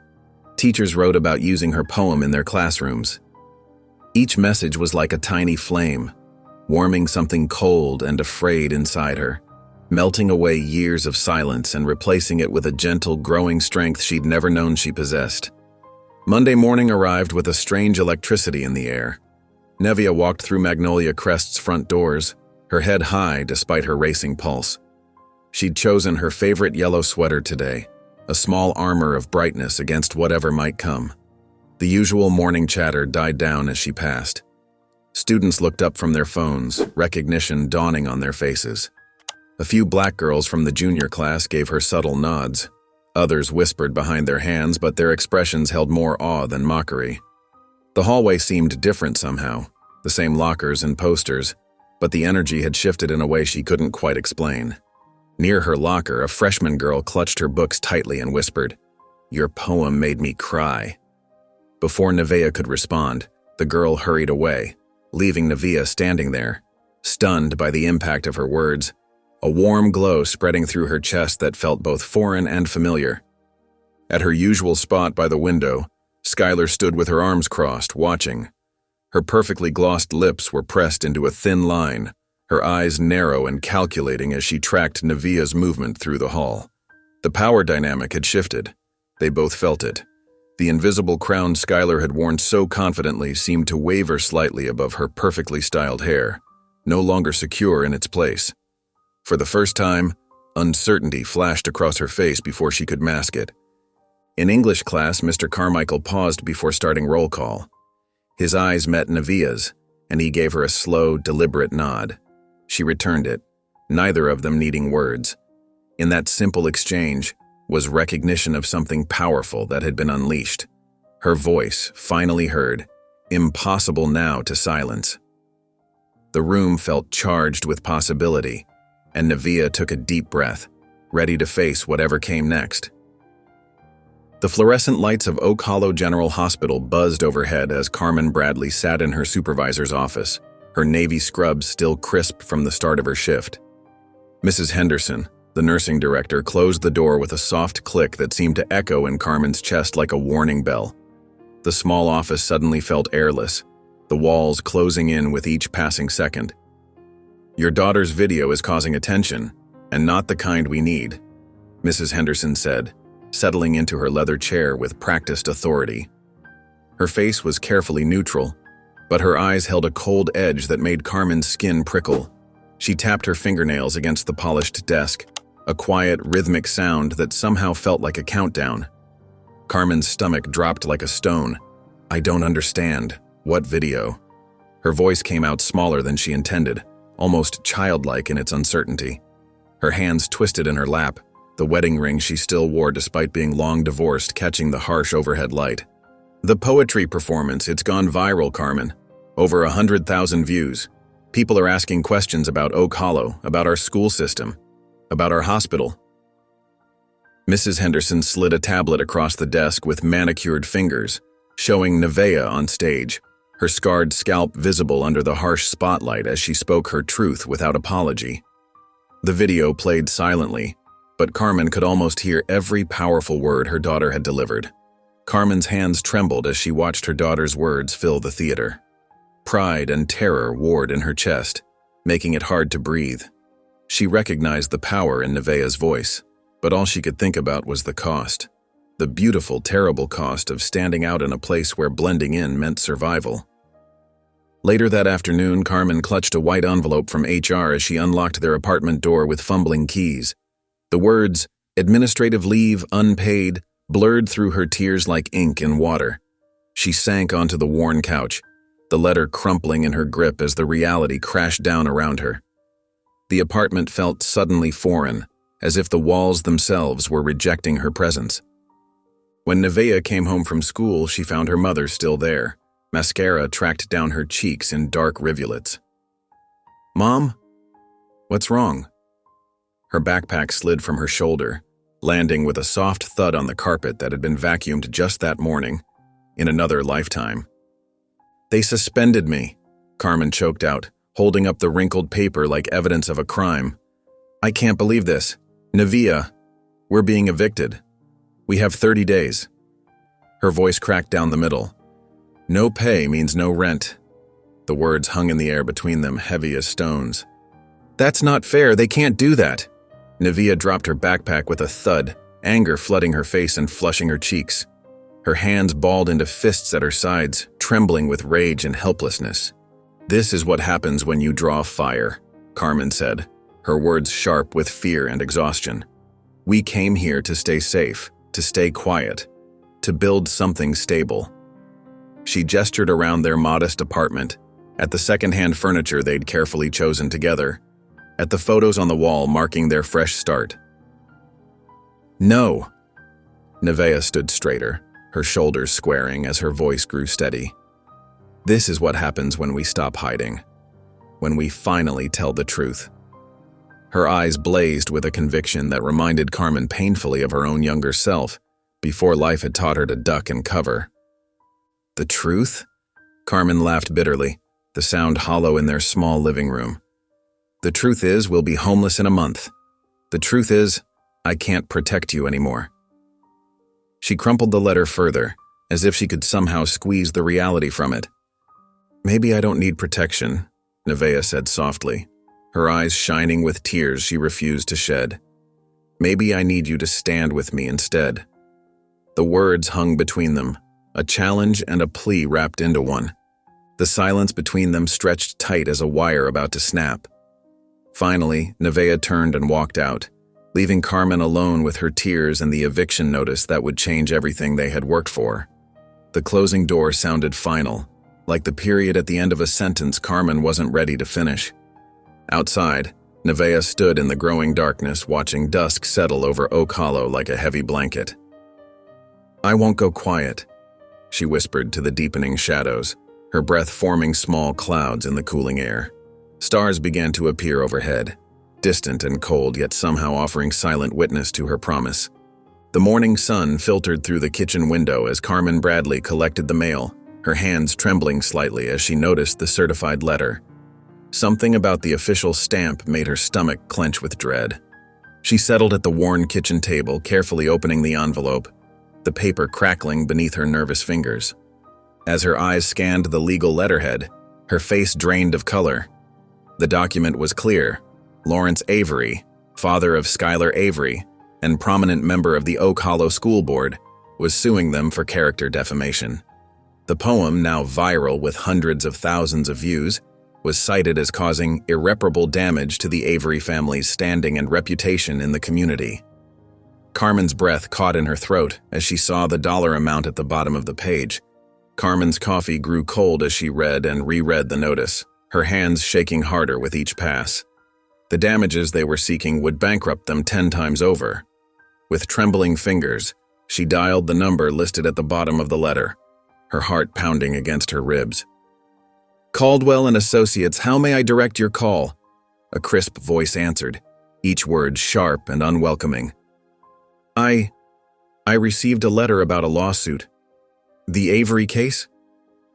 Teachers wrote about using her poem in their classrooms. Each message was like a tiny flame, warming something cold and afraid inside her, melting away years of silence and replacing it with a gentle, growing strength she'd never known she possessed. Monday morning arrived with a strange electricity in the air. Nevia walked through Magnolia Crest's front doors, her head high despite her racing pulse. She'd chosen her favorite yellow sweater today, a small armor of brightness against whatever might come. The usual morning chatter died down as she passed. Students looked up from their phones, recognition dawning on their faces. A few black girls from the junior class gave her subtle nods. Others whispered behind their hands, but their expressions held more awe than mockery. The hallway seemed different somehow, the same lockers and posters, but the energy had shifted in a way she couldn't quite explain. Near her locker, a freshman girl clutched her books tightly and whispered, "Your poem made me cry." Before Nevia could respond, the girl hurried away, leaving Nevia standing there, stunned by the impact of her words, a warm glow spreading through her chest that felt both foreign and familiar. At her usual spot by the window, Skylar stood with her arms crossed, watching. Her perfectly glossed lips were pressed into a thin line, her eyes narrow and calculating as she tracked Nevia's movement through the hall. The power dynamic had shifted. They both felt it. The invisible crown Skylar had worn so confidently seemed to waver slightly above her perfectly styled hair, no longer secure in its place. For the first time, uncertainty flashed across her face before she could mask it. In English class, Mr. Carmichael paused before starting roll call. His eyes met Nevia's, and he gave her a slow, deliberate nod. She returned it, neither of them needing words. In that simple exchange was recognition of something powerful that had been unleashed. Her voice, finally heard, impossible now to silence. The room felt charged with possibility, and Nevia took a deep breath, ready to face whatever came next. The fluorescent lights of Oak Hollow General Hospital buzzed overhead as Carmen Bradley sat in her supervisor's office, her navy scrubs still crisp from the start of her shift. Mrs. Henderson, the nursing director, closed the door with a soft click that seemed to echo in Carmen's chest like a warning bell. The small office suddenly felt airless, the walls closing in with each passing second. "Your daughter's video is causing attention, and not the kind we need," Mrs. Henderson said, settling into her leather chair with practiced authority. Her face was carefully neutral, but her eyes held a cold edge that made Carmen's skin prickle. She tapped her fingernails against the polished desk. a quiet, rhythmic sound that somehow felt like a countdown. Carmen's stomach dropped like a stone. "I don't understand. What video?" Her voice came out smaller than she intended, almost childlike in its uncertainty. Her hands twisted in her lap, the wedding ring she still wore despite being long divorced catching the harsh overhead light. "The poetry performance, it's gone viral, Carmen. Over 100,000 views. People are asking questions about Oak Hollow, about our school system, about our hospital." Mrs. Henderson slid a tablet across the desk with manicured fingers, showing Nevaeh on stage, her scarred scalp visible under the harsh spotlight as she spoke her truth without apology. The video played silently, but Carmen could almost hear every powerful word her daughter had delivered. Carmen's hands trembled as she watched her daughter's words fill the theater. Pride and terror warred in her chest, making it hard to breathe. She recognized the power in Nevaeh's voice, but all she could think about was the cost. The beautiful, terrible cost of standing out in a place where blending in meant survival. Later that afternoon, Carmen clutched a white envelope from HR as she unlocked their apartment door with fumbling keys. The words, "administrative leave, unpaid," blurred through her tears like ink in water. She sank onto the worn couch, the letter crumpling in her grip as the reality crashed down around her. The apartment felt suddenly foreign, as if the walls themselves were rejecting her presence. When Nevaeh came home from school, she found her mother still there. Mascara tracked down her cheeks in dark rivulets. "Mom? What's wrong?" Her backpack slid from her shoulder, landing with a soft thud on the carpet that had been vacuumed just that morning, in another lifetime. "They suspended me," Carmen choked out, holding up the wrinkled paper like evidence of a crime. "I can't believe this. Nevaeh, we're being evicted. We have 30 days. Her voice cracked down the middle. "No pay means no rent." The words hung in the air between them, heavy as stones. "That's not fair. They can't do that." Nevaeh dropped her backpack with a thud, anger flooding her face and flushing her cheeks. Her hands balled into fists at her sides, trembling with rage and helplessness. "This is what happens when you draw fire," Carmen said, her words sharp with fear and exhaustion. "We came here to stay safe, to stay quiet, to build something stable." She gestured around their modest apartment, at the secondhand furniture they'd carefully chosen together, at the photos on the wall marking their fresh start. "No." Nevaeh stood straighter, her shoulders squaring as her voice grew steady. "This is what happens when we stop hiding, when we finally tell the truth." Her eyes blazed with a conviction that reminded Carmen painfully of her own younger self, before life had taught her to duck and cover. "The truth?" Carmen laughed bitterly, the sound hollow in their small living room. "The truth is, we'll be homeless in a month. The truth is, I can't protect you anymore." She crumpled the letter further, as if she could somehow squeeze the reality from it. "Maybe I don't need protection," Nevaeh said softly, her eyes shining with tears she refused to shed. "Maybe I need you to stand with me instead." The words hung between them, a challenge and a plea wrapped into one. The silence between them stretched tight as a wire about to snap. Finally, Nevaeh turned and walked out, leaving Carmen alone with her tears and the eviction notice that would change everything they had worked for. The closing door sounded final, like the period at the end of a sentence Carmen wasn't ready to finish. Outside, Nevaeh stood in the growing darkness, watching dusk settle over Oak Hollow like a heavy blanket. "I won't go quiet," she whispered to the deepening shadows, her breath forming small clouds in the cooling air. Stars began to appear overhead, distant and cold, yet somehow offering silent witness to her promise. The morning sun filtered through the kitchen window as Carmen Bradley collected the mail, her hands trembling slightly as she noticed the certified letter. Something about the official stamp made her stomach clench with dread. She settled at the worn kitchen table, carefully opening the envelope, the paper crackling beneath her nervous fingers. As her eyes scanned the legal letterhead, her face drained of color. The document was clear. Lawrence Avery, father of Skylar Avery, and prominent member of the Oak Hollow School Board, was suing them for character defamation. The poem, now viral with hundreds of thousands of views, was cited as causing irreparable damage to the Avery family's standing and reputation in the community. Carmen's breath caught in her throat as she saw the dollar amount at the bottom of the page. Carmen's coffee grew cold as she read and reread the notice, her hands shaking harder with each pass. The damages they were seeking would bankrupt them 10 times over. With trembling fingers, she dialed the number listed at the bottom of the letter, her heart pounding against her ribs. "Caldwell and Associates, how may I direct your call?" A crisp voice answered, each word sharp and unwelcoming. I received a letter about a lawsuit. The Avery case?"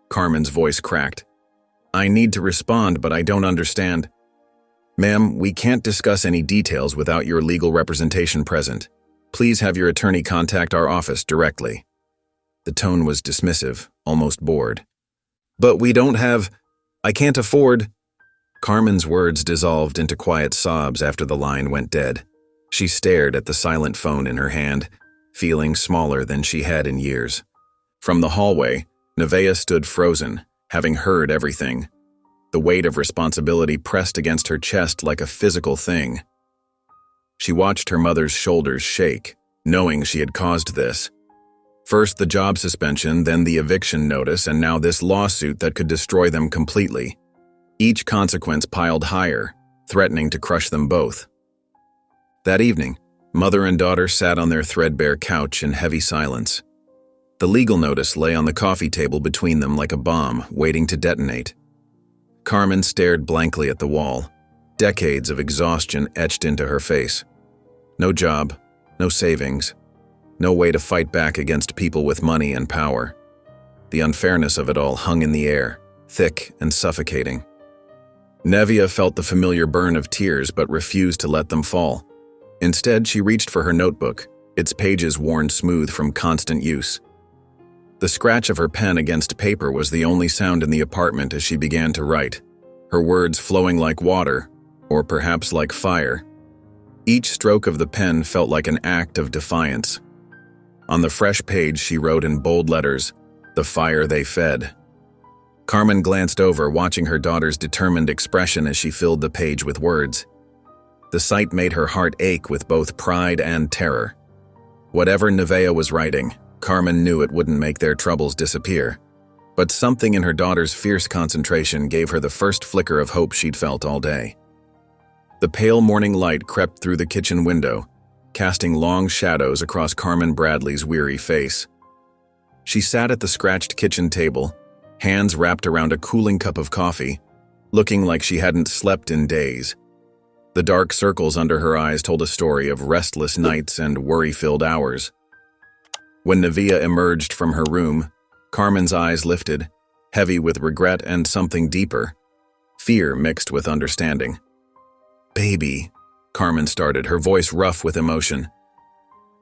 Carmen's voice cracked. "I need to respond, but I don't understand." "Ma'am, we can't discuss any details without your legal representation present. Please have your attorney contact our office directly." The tone was dismissive, almost bored. "But we don't have... I can't afford..." Carmen's words dissolved into quiet sobs after the line went dead. She stared at the silent phone in her hand, feeling smaller than she had in years. From the hallway, Nevaeh stood frozen, having heard everything. The weight of responsibility pressed against her chest like a physical thing. She watched her mother's shoulders shake, knowing she had caused this. First the job suspension, then the eviction notice, and now this lawsuit that could destroy them completely. Each consequence piled higher, threatening to crush them both. That evening, mother and daughter sat on their threadbare couch in heavy silence. The legal notice lay on the coffee table between them like a bomb, waiting to detonate. Carmen stared blankly at the wall, decades of exhaustion etched into her face. No job, no savings, no way to fight back against people with money and power. The unfairness of it all hung in the air, thick and suffocating. Nevaeh felt the familiar burn of tears but refused to let them fall. Instead, she reached for her notebook, its pages worn smooth from constant use. The scratch of her pen against paper was the only sound in the apartment as she began to write, her words flowing like water, or perhaps like fire. Each stroke of the pen felt like an act of defiance. On the fresh page she wrote in bold letters, "The fire they fed." Carmen glanced over, watching her daughter's determined expression as she filled the page with words. The sight made her heart ache with both pride and terror. Whatever Nevaeh was writing, Carmen knew it wouldn't make their troubles disappear. But something in her daughter's fierce concentration gave her the first flicker of hope she'd felt all day. The pale morning light crept through the kitchen window, casting long shadows across Carmen Bradley's weary face. She sat at the scratched kitchen table, hands wrapped around a cooling cup of coffee, looking like she hadn't slept in days. The dark circles under her eyes told a story of restless nights and worry-filled hours. When Nevaeh emerged from her room, Carmen's eyes lifted, heavy with regret and something deeper, fear mixed with understanding. "Baby," Carmen started, her voice rough with emotion.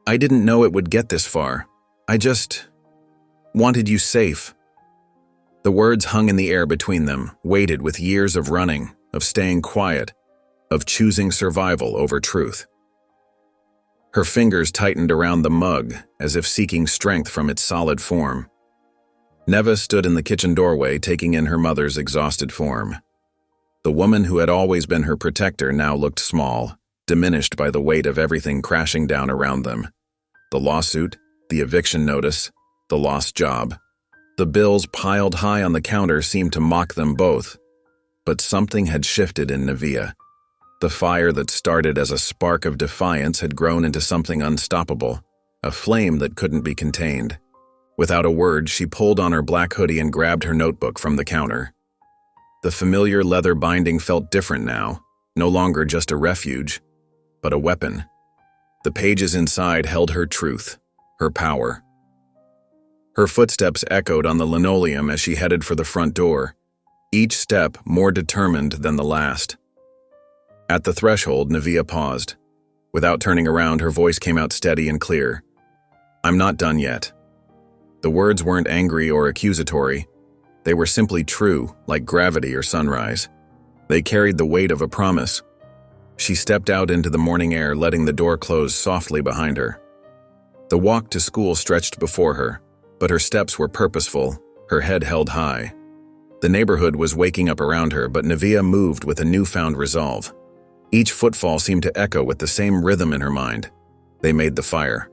"I didn't know it would get this far. I just wanted you safe." The words hung in the air between them, weighted with years of running, of staying quiet, of choosing survival over truth. Her fingers tightened around the mug, as if seeking strength from its solid form. Nevaeh stood in the kitchen doorway, taking in her mother's exhausted form. The woman who had always been her protector now looked small, diminished by the weight of everything crashing down around them. The lawsuit, the eviction notice, the lost job. The bills piled high on the counter seemed to mock them both. But something had shifted in Nevaeh. The fire that started as a spark of defiance had grown into something unstoppable, a flame that couldn't be contained. Without a word, she pulled on her black hoodie and grabbed her notebook from the counter. The familiar leather binding felt different now, no longer just a refuge, but a weapon. The pages inside held her truth, her power. Her footsteps echoed on the linoleum as she headed for the front door, each step more determined than the last. At the threshold, Nevaeh paused. Without turning around, her voice came out steady and clear. "I'm not done yet." The words weren't angry or accusatory. They were simply true, like gravity or sunrise. They carried the weight of a promise. She stepped out into the morning air, letting the door close softly behind her. The walk to school stretched before her, but her steps were purposeful, her head held high. The neighborhood was waking up around her, but Nevaeh moved with a newfound resolve. Each footfall seemed to echo with the same rhythm in her mind. They made the fire.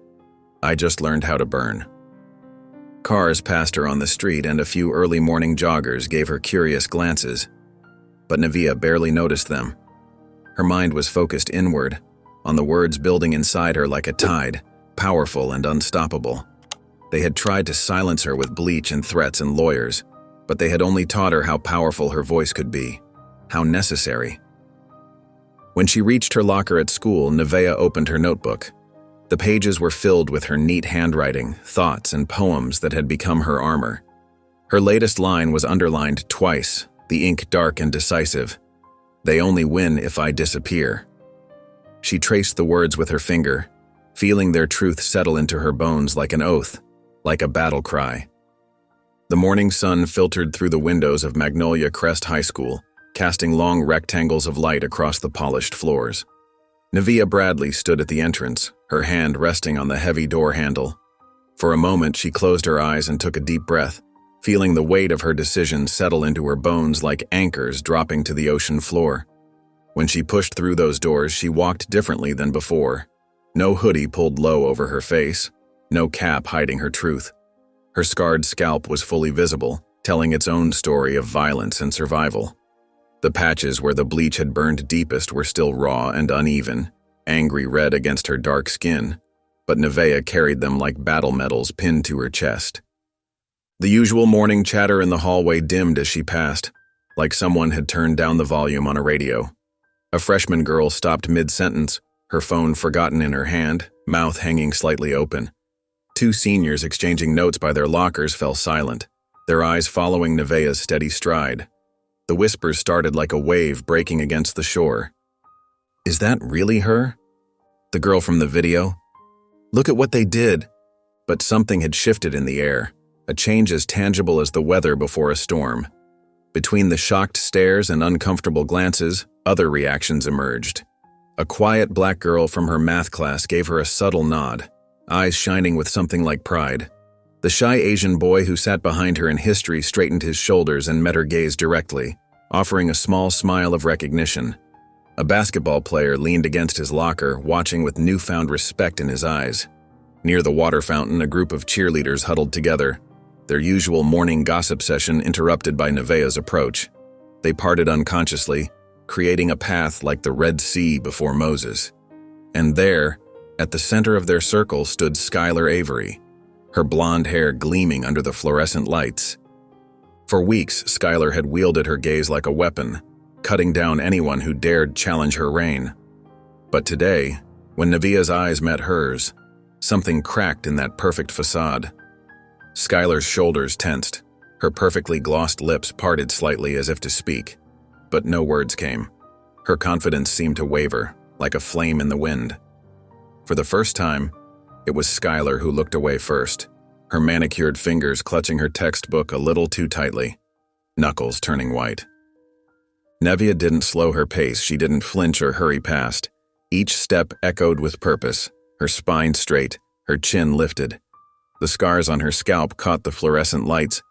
I just learned how to burn. Cars passed her on the street, and a few early morning joggers gave her curious glances. But Nevaeh barely noticed them. Her mind was focused inward, on the words building inside her like a tide, powerful and unstoppable. They had tried to silence her with bleach and threats and lawyers, but they had only taught her how powerful her voice could be, how necessary. When she reached her locker at school, Nevaeh opened her notebook. The pages were filled with her neat handwriting, thoughts, and poems that had become her armor. Her latest line was underlined twice, the ink dark and decisive. "They only win if I disappear." She traced the words with her finger, feeling their truth settle into her bones like an oath, like a battle cry. The morning sun filtered through the windows of Magnolia Crest High School, casting long rectangles of light across the polished floors. Nevaeh Bradley stood at the entrance, her hand resting on the heavy door handle. For a moment, she closed her eyes and took a deep breath, feeling the weight of her decision settle into her bones like anchors dropping to the ocean floor. When she pushed through those doors, she walked differently than before. No hoodie pulled low over her face, no cap hiding her truth. Her scarred scalp was fully visible, telling its own story of violence and survival. The patches where the bleach had burned deepest were still raw and uneven, angry red against her dark skin, but Nevaeh carried them like battle medals pinned to her chest. The usual morning chatter in the hallway dimmed as she passed, like someone had turned down the volume on a radio. A freshman girl stopped mid-sentence, her phone forgotten in her hand, mouth hanging slightly open. Two seniors exchanging notes by their lockers fell silent, their eyes following Nevaeh's steady stride. The whispers started like a wave breaking against the shore. "Is that really her? The girl from the video? Look at what they did!" But something had shifted in the air, a change as tangible as the weather before a storm. Between the shocked stares and uncomfortable glances, other reactions emerged. A quiet black girl from her math class gave her a subtle nod, eyes shining with something like pride. The shy Asian boy who sat behind her in history straightened his shoulders and met her gaze directly, offering a small smile of recognition. A basketball player leaned against his locker, watching with newfound respect in his eyes. Near the water fountain, a group of cheerleaders huddled together, their usual morning gossip session interrupted by Nevaeh's approach. They parted unconsciously, creating a path like the Red Sea before Moses. And there, at the center of their circle, stood Skylar Avery, her blonde hair gleaming under the fluorescent lights. For weeks, Skylar had wielded her gaze like a weapon, cutting down anyone who dared challenge her reign. But today, when Nevaeh's eyes met hers, something cracked in that perfect facade. Skylar's shoulders tensed, her perfectly glossed lips parted slightly as if to speak, but no words came. Her confidence seemed to waver, like a flame in the wind. For the first time, it was Skylar who looked away first, her manicured fingers clutching her textbook a little too tightly, knuckles turning white. Nevaeh didn't slow her pace, she didn't flinch or hurry past. Each step echoed with purpose, her spine straight, her chin lifted. The scars on her scalp caught the fluorescent lights,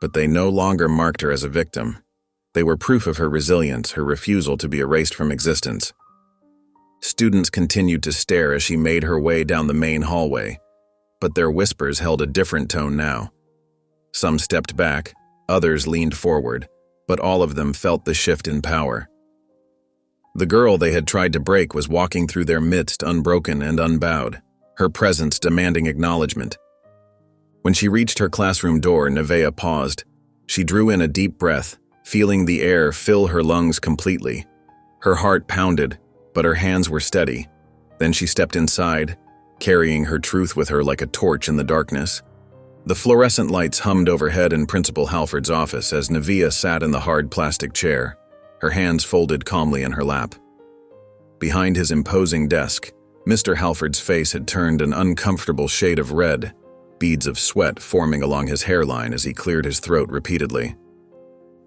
but they no longer marked her as a victim. They were proof of her resilience, her refusal to be erased from existence. Students continued to stare as she made her way down the main hallway, but their whispers held a different tone now. Some stepped back, others leaned forward, but all of them felt the shift in power. The girl they had tried to break was walking through their midst unbroken and unbowed, her presence demanding acknowledgement. When she reached her classroom door, Nevaeh paused. She drew in a deep breath, feeling the air fill her lungs completely. Her heart pounded, but her hands were steady. Then she stepped inside, carrying her truth with her like a torch in the darkness. The fluorescent lights hummed overhead in Principal Halford's office as Nevaeh sat in the hard plastic chair, her hands folded calmly in her lap. Behind his imposing desk, Mr. Halford's face had turned an uncomfortable shade of red, beads of sweat forming along his hairline as he cleared his throat repeatedly.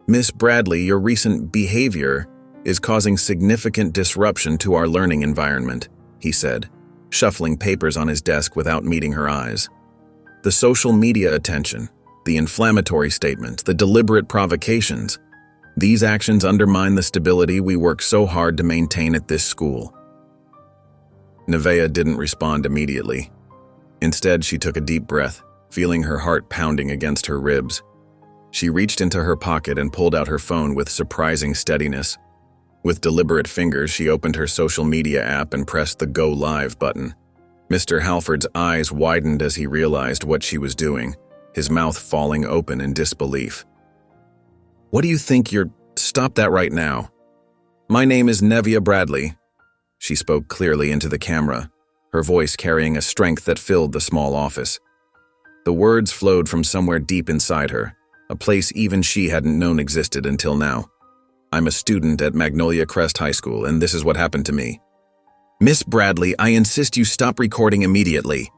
"Miss Bradley, your recent behavior is causing significant disruption to our learning environment," he said, shuffling papers on his desk without meeting her eyes. "The social media attention, the inflammatory statements, the deliberate provocations. These actions undermine the stability we work so hard to maintain at this school. Nevaeh didn't respond immediately. Instead, she took a deep breath, feeling her heart pounding against her ribs. She reached into her pocket and pulled out her phone with surprising steadiness. With deliberate fingers, she opened her social media app and pressed the Go Live button. Mr. Halford's eyes widened as he realized what she was doing, his mouth falling open in disbelief. "What do you think you're— Stop that right now. My name is Nevaeh Bradley." She spoke clearly into the camera, her voice carrying a strength that filled the small office. The words flowed from somewhere deep inside her, a place even she hadn't known existed until now. "I'm a student at Magnolia Crest High School, and this is what happened to me." "Miss Bradley, I insist you stop recording immediately."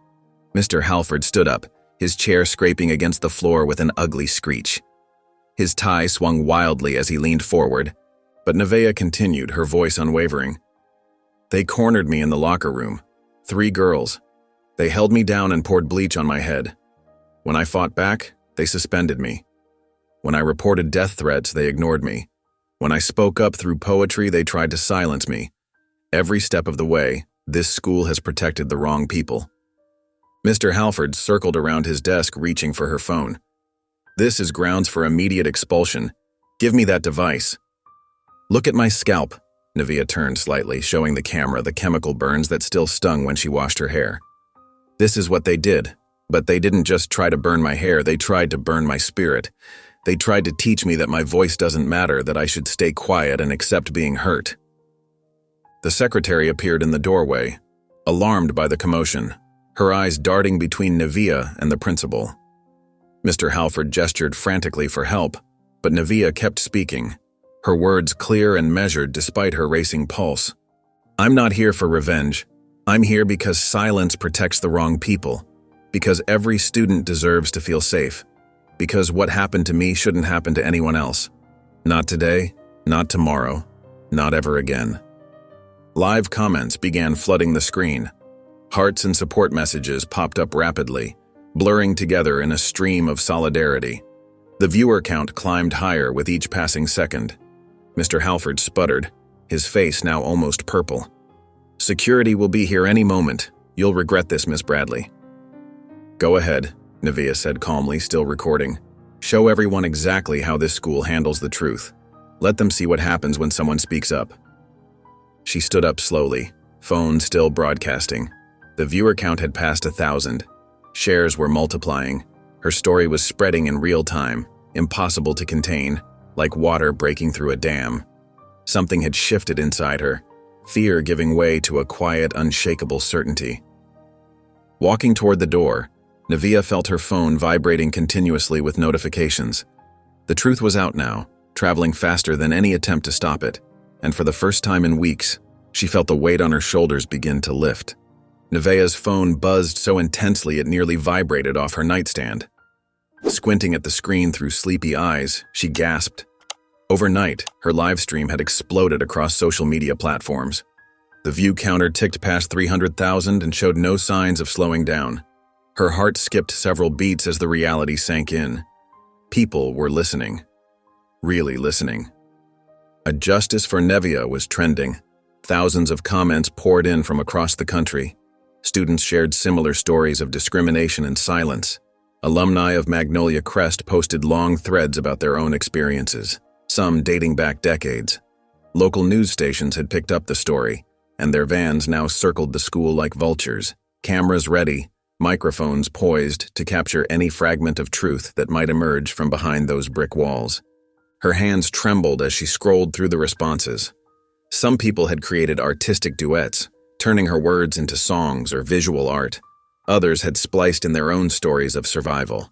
Mr. Halford stood up, his chair scraping against the floor with an ugly screech. His tie swung wildly as he leaned forward, but Nevaeh continued, her voice unwavering. "They cornered me in the locker room. 3 girls. They held me down and poured bleach on my head. When I fought back, they suspended me. When I reported death threats, they ignored me. When I spoke up through poetry, they tried to silence me. Every step of the way, this school has protected the wrong people." Mr. Halford circled around his desk, reaching for her phone. "This is grounds for immediate expulsion. Give me that device." "Look at my scalp." Nevaeh turned slightly, showing the camera the chemical burns that still stung when she washed her hair. "This is what they did, but they didn't just try to burn my hair, they tried to burn my spirit. They tried to teach me that my voice doesn't matter, that I should stay quiet and accept being hurt." The secretary appeared in the doorway, alarmed by the commotion, her eyes darting between Nevaeh and the principal. Mr. Halford gestured frantically for help, but Nevaeh kept speaking, her words clear and measured despite her racing pulse. "I'm not here for revenge. I'm here because silence protects the wrong people, because every student deserves to feel safe, because what happened to me shouldn't happen to anyone else. Not today, not tomorrow, not ever again." Live comments began flooding the screen. Hearts and support messages popped up rapidly, blurring together in a stream of solidarity. The viewer count climbed higher with each passing second. Mr. Halford sputtered, his face now almost purple. "Security will be here any moment. You'll regret this, Miss Bradley." "Go ahead," Nevaeh said calmly, still recording. "Show everyone exactly how this school handles the truth. Let them see what happens when someone speaks up." She stood up slowly, phone still broadcasting. The viewer count had passed 1,000. Shares were multiplying. Her story was spreading in real time, impossible to contain, like water breaking through a dam. Something had shifted inside her, fear giving way to a quiet, unshakable certainty. Walking toward the door, Nevaeh felt her phone vibrating continuously with notifications. The truth was out now, traveling faster than any attempt to stop it, and for the first time in weeks, she felt the weight on her shoulders begin to lift. Nevaeh's phone buzzed so intensely it nearly vibrated off her nightstand. Squinting at the screen through sleepy eyes, she gasped. Overnight, her live stream had exploded across social media platforms. The view counter ticked past 300,000 and showed no signs of slowing down. Her heart skipped several beats as the reality sank in. People were listening. Really listening. A Justice for Nevaeh was trending. Thousands of comments poured in from across the country. Students shared similar stories of discrimination and silence. Alumni of Magnolia Crest posted long threads about their own experiences, some dating back decades. Local news stations had picked up the story, and their vans now circled the school like vultures, cameras ready, microphones poised to capture any fragment of truth that might emerge from behind those brick walls. Her hands trembled as she scrolled through the responses. Some people had created artistic duets, turning her words into songs or visual art. Others had spliced in their own stories of survival.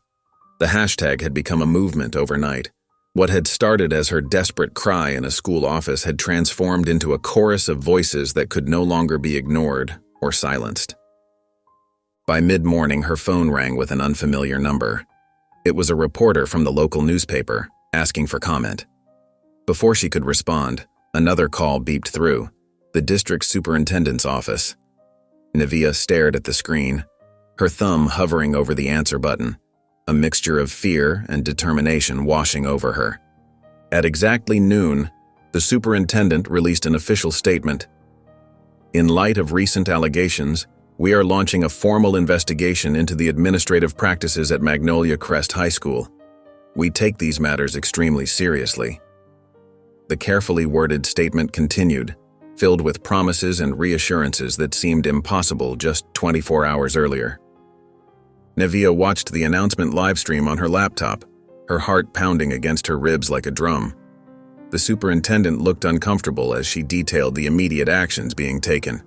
The hashtag had become a movement overnight. What had started as her desperate cry in a school office had transformed into a chorus of voices that could no longer be ignored or silenced. By mid-morning, her phone rang with an unfamiliar number. It was a reporter from the local newspaper, asking for comment. Before she could respond, another call beeped through. The district superintendent's office. Nevaeh stared at the screen, her thumb hovering over the answer button. a mixture of fear and determination washing over her. At exactly noon, the superintendent released an official statement. In light of recent allegations, we are launching a formal investigation into the administrative practices at Magnolia Crest High School. We take these matters extremely seriously. The carefully worded statement continued, filled with promises and reassurances that seemed impossible just 24 hours earlier. Nevaeh watched the announcement livestream on her laptop, her heart pounding against her ribs like a drum. The superintendent looked uncomfortable as she detailed the immediate actions being taken.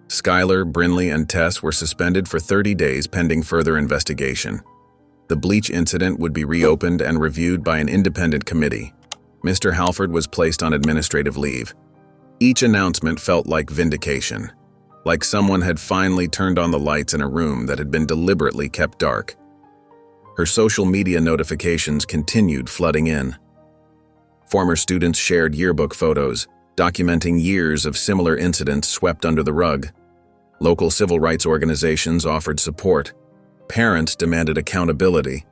Skylar, Brinley, and Tess were suspended for 30 days pending further investigation. The Bleach incident would be reopened and reviewed by an independent committee. Mr. Halford was placed on administrative leave. Each announcement felt like vindication, like someone had finally turned on the lights in a room that had been deliberately kept dark. Her social media notifications continued flooding in. Former students shared yearbook photos, documenting years of similar incidents swept under the rug. Local civil rights organizations offered support. Parents demanded accountability.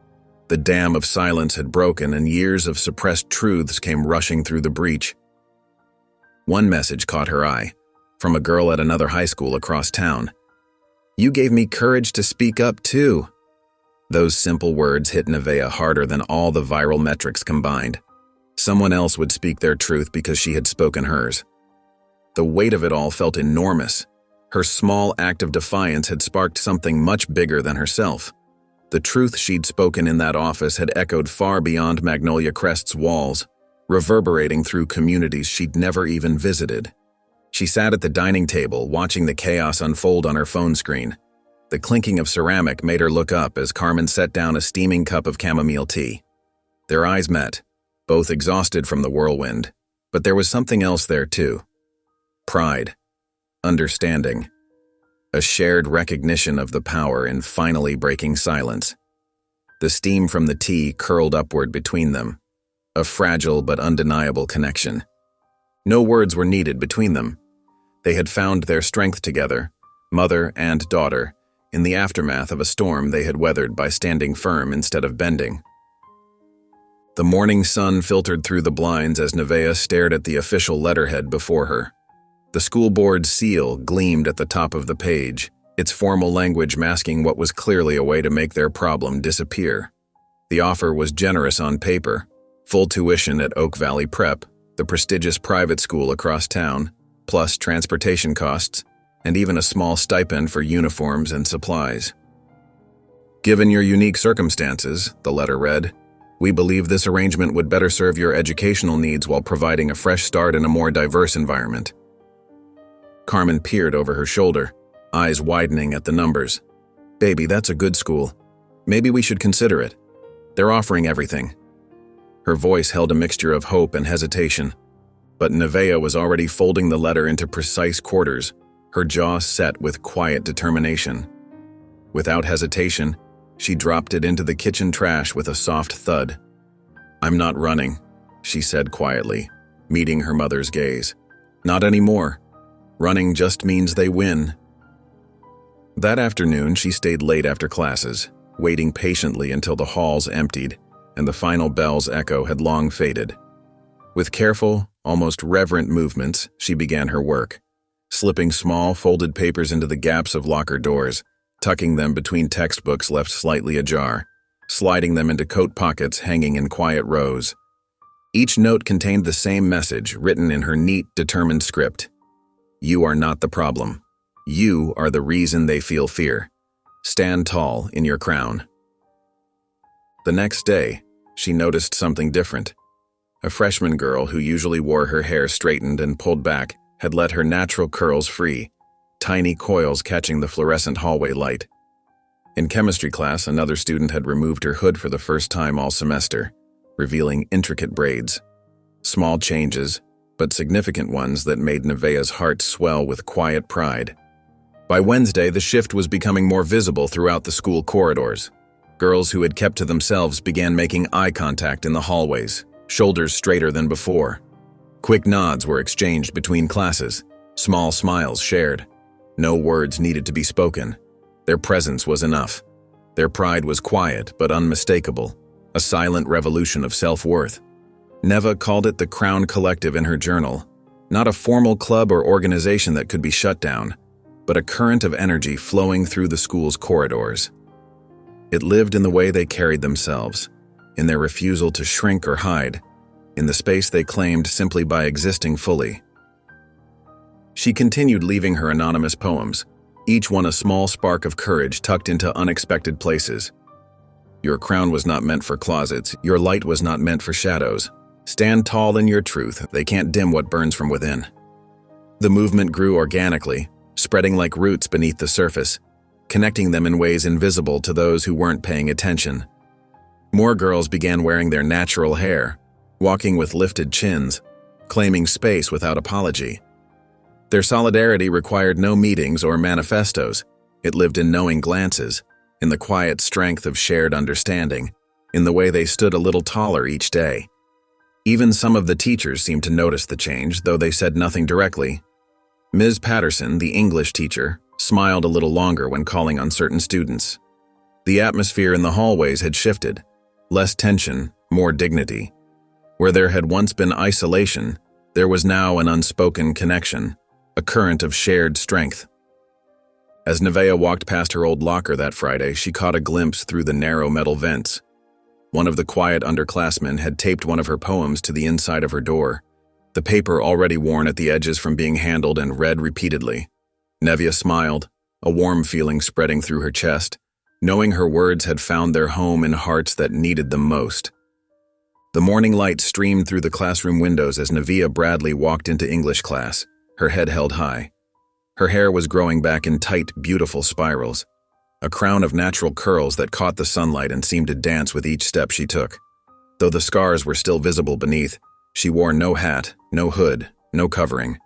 The dam of silence had broken and years of suppressed truths came rushing through the breach. One message caught her eye, from a girl at another high school across town. "You gave me courage to speak up too." Those simple words hit Nevaeh harder than all the viral metrics combined. Someone else would speak their truth because she had spoken hers. The weight of it all felt enormous. Her small act of defiance had sparked something much bigger than herself. The truth she'd spoken in that office had echoed far beyond Magnolia Crest's walls, reverberating through communities she'd never even visited. She sat at the dining table, watching the chaos unfold on her phone screen. The clinking of ceramic made her look up as Carmen set down a steaming cup of chamomile tea. Their eyes met, both exhausted from the whirlwind, but there was something else there too. Pride, understanding, a shared recognition of the power in finally breaking silence. The steam from the tea curled upward between them, a fragile but undeniable connection. No words were needed between them. They had found their strength together, mother and daughter, in the aftermath of a storm they had weathered by standing firm instead of bending. The morning sun filtered through the blinds as Nevaeh stared at the official letterhead before her. The school board's seal gleamed at the top of the page, its formal language masking what was clearly a way to make their problem disappear. The offer was generous on paper: full tuition at Oak Valley Prep, the prestigious private school across town, plus transportation costs, and even a small stipend for uniforms and supplies. "Given your unique circumstances," the letter read, "we believe this arrangement would better serve your educational needs while providing a fresh start in a more diverse environment." Carmen peered over her shoulder, eyes widening at the numbers. "Baby, that's a good school. Maybe we should consider it. They're offering everything." Her voice held a mixture of hope and hesitation, but Nevaeh was already folding the letter into precise quarters, her jaw set with quiet determination. Without hesitation, she dropped it into the kitchen trash with a soft thud. "I'm not running," she said quietly, meeting her mother's gaze. "Not anymore. Running just means they win." That afternoon, she stayed late after classes, waiting patiently until the halls emptied and the final bell's echo had long faded. With careful, almost reverent movements, she began her work, slipping small, folded papers into the gaps of locker doors, tucking them between textbooks left slightly ajar, sliding them into coat pockets hanging in quiet rows. Each note contained the same message written in her neat, determined script. "You are not the problem. You are the reason they feel fear. Stand tall in your crown." The next day, she noticed something different. A freshman girl who usually wore her hair straightened and pulled back had let her natural curls free, tiny coils catching the fluorescent hallway light. In chemistry class, another student had removed her hood for the first time all semester, revealing intricate braids. Small changes, but significant ones that made Nevaeh's heart swell with quiet pride. By Wednesday, the shift was becoming more visible throughout the school corridors. Girls who had kept to themselves began making eye contact in the hallways, shoulders straighter than before. Quick nods were exchanged between classes, small smiles shared. No words needed to be spoken. Their presence was enough. Their pride was quiet but unmistakable, a silent revolution of self-worth. Neva called it the Crown Collective in her journal, not a formal club or organization that could be shut down, but a current of energy flowing through the school's corridors. It lived in the way they carried themselves, in their refusal to shrink or hide, in the space they claimed simply by existing fully. She continued leaving her anonymous poems, each one a small spark of courage tucked into unexpected places. Your crown was not meant for closets, your light was not meant for shadows. Stand tall in your truth, they can't dim what burns from within. The movement grew organically, spreading like roots beneath the surface, connecting them in ways invisible to those who weren't paying attention. More girls began wearing their natural hair, walking with lifted chins, claiming space without apology. Their solidarity required no meetings or manifestos. It lived in knowing glances, in the quiet strength of shared understanding, in the way they stood a little taller each day. Even some of the teachers seemed to notice the change, though they said nothing directly. Ms. Patterson, the English teacher, smiled a little longer when calling on certain students. The atmosphere in the hallways had shifted. Less tension, more dignity. Where there had once been isolation, there was now an unspoken connection, a current of shared strength. As Nevaeh walked past her old locker that Friday, she caught a glimpse through the narrow metal vents. One of the quiet underclassmen had taped one of her poems to the inside of her door, the paper already worn at the edges from being handled and read repeatedly. Nevaeh smiled, a warm feeling spreading through her chest, knowing her words had found their home in hearts that needed them most. The morning light streamed through the classroom windows as Nevaeh Bradley walked into English class, her head held high. Her hair was growing back in tight, beautiful spirals, a crown of natural curls that caught the sunlight and seemed to dance with each step she took. Though the scars were still visible beneath, she wore no hat, no hood, no covering.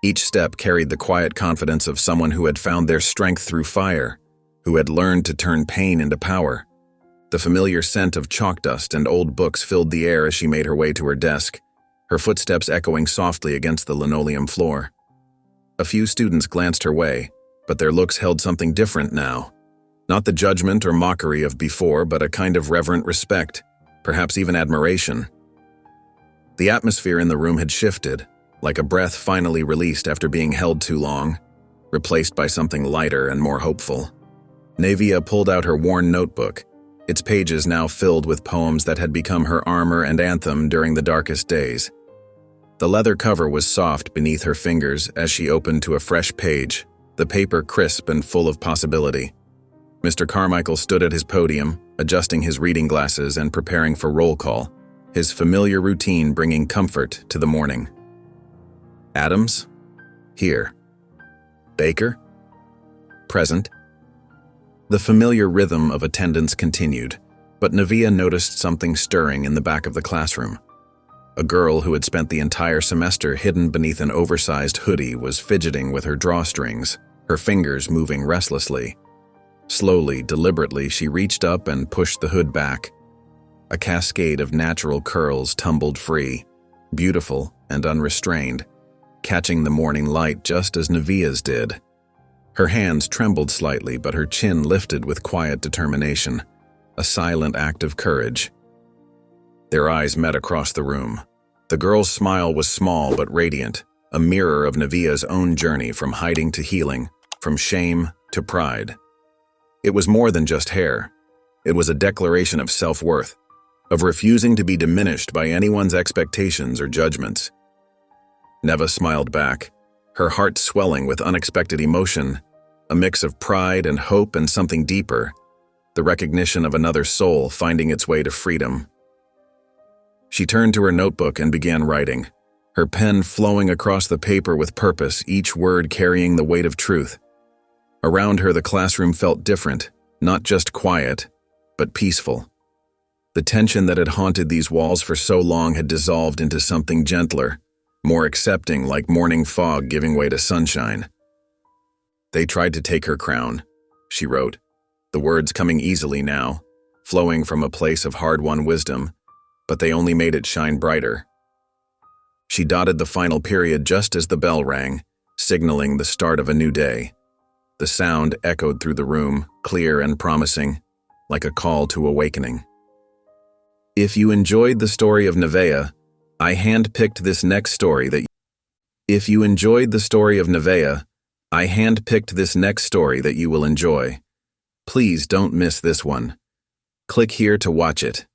Each step carried the quiet confidence of someone who had found their strength through fire, who had learned to turn pain into power. The familiar scent of chalk dust and old books filled the air as she made her way to her desk, her footsteps echoing softly against the linoleum floor. A few students glanced her way, but their looks held something different now. Not the judgment or mockery of before, but a kind of reverent respect, perhaps even admiration. The atmosphere in the room had shifted, like a breath finally released after being held too long, replaced by something lighter and more hopeful. Nevaeh pulled out her worn notebook, its pages now filled with poems that had become her armor and anthem during the darkest days. The leather cover was soft beneath her fingers as she opened to a fresh page, the paper crisp and full of possibility. Mr. Carmichael stood at his podium, adjusting his reading glasses and preparing for roll call, his familiar routine bringing comfort to the morning. Adams? Here. Baker? Present. The familiar rhythm of attendance continued, but Nevaeh noticed something stirring in the back of the classroom. A girl who had spent the entire semester hidden beneath an oversized hoodie was fidgeting with her drawstrings, her fingers moving restlessly. Slowly, deliberately, she reached up and pushed the hood back. A cascade of natural curls tumbled free, beautiful and unrestrained, catching the morning light just as Nevaeh's did. Her hands trembled slightly, but her chin lifted with quiet determination, a silent act of courage. Their eyes met across the room. The girl's smile was small but radiant, a mirror of Nevaeh's own journey from hiding to healing, from shame to pride. It was more than just hair. It was a declaration of self-worth, of refusing to be diminished by anyone's expectations or judgments. Nevaeh smiled back, her heart swelling with unexpected emotion, a mix of pride and hope and something deeper, the recognition of another soul finding its way to freedom. She turned to her notebook and began writing, her pen flowing across the paper with purpose, each word carrying the weight of truth. Around her, the classroom felt different, not just quiet, but peaceful. The tension that had haunted these walls for so long had dissolved into something gentler, more accepting, like morning fog giving way to sunshine. They tried to take her crown, she wrote, the words coming easily now, flowing from a place of hard-won wisdom, but they only made it shine brighter. She dotted the final period just as the bell rang, signaling the start of a new day. The sound echoed through the room, clear and promising. like a call to awakening. If you enjoyed the story of Nevaeh, I handpicked this next story that you will enjoy. Please don't miss this one. Click here to watch it.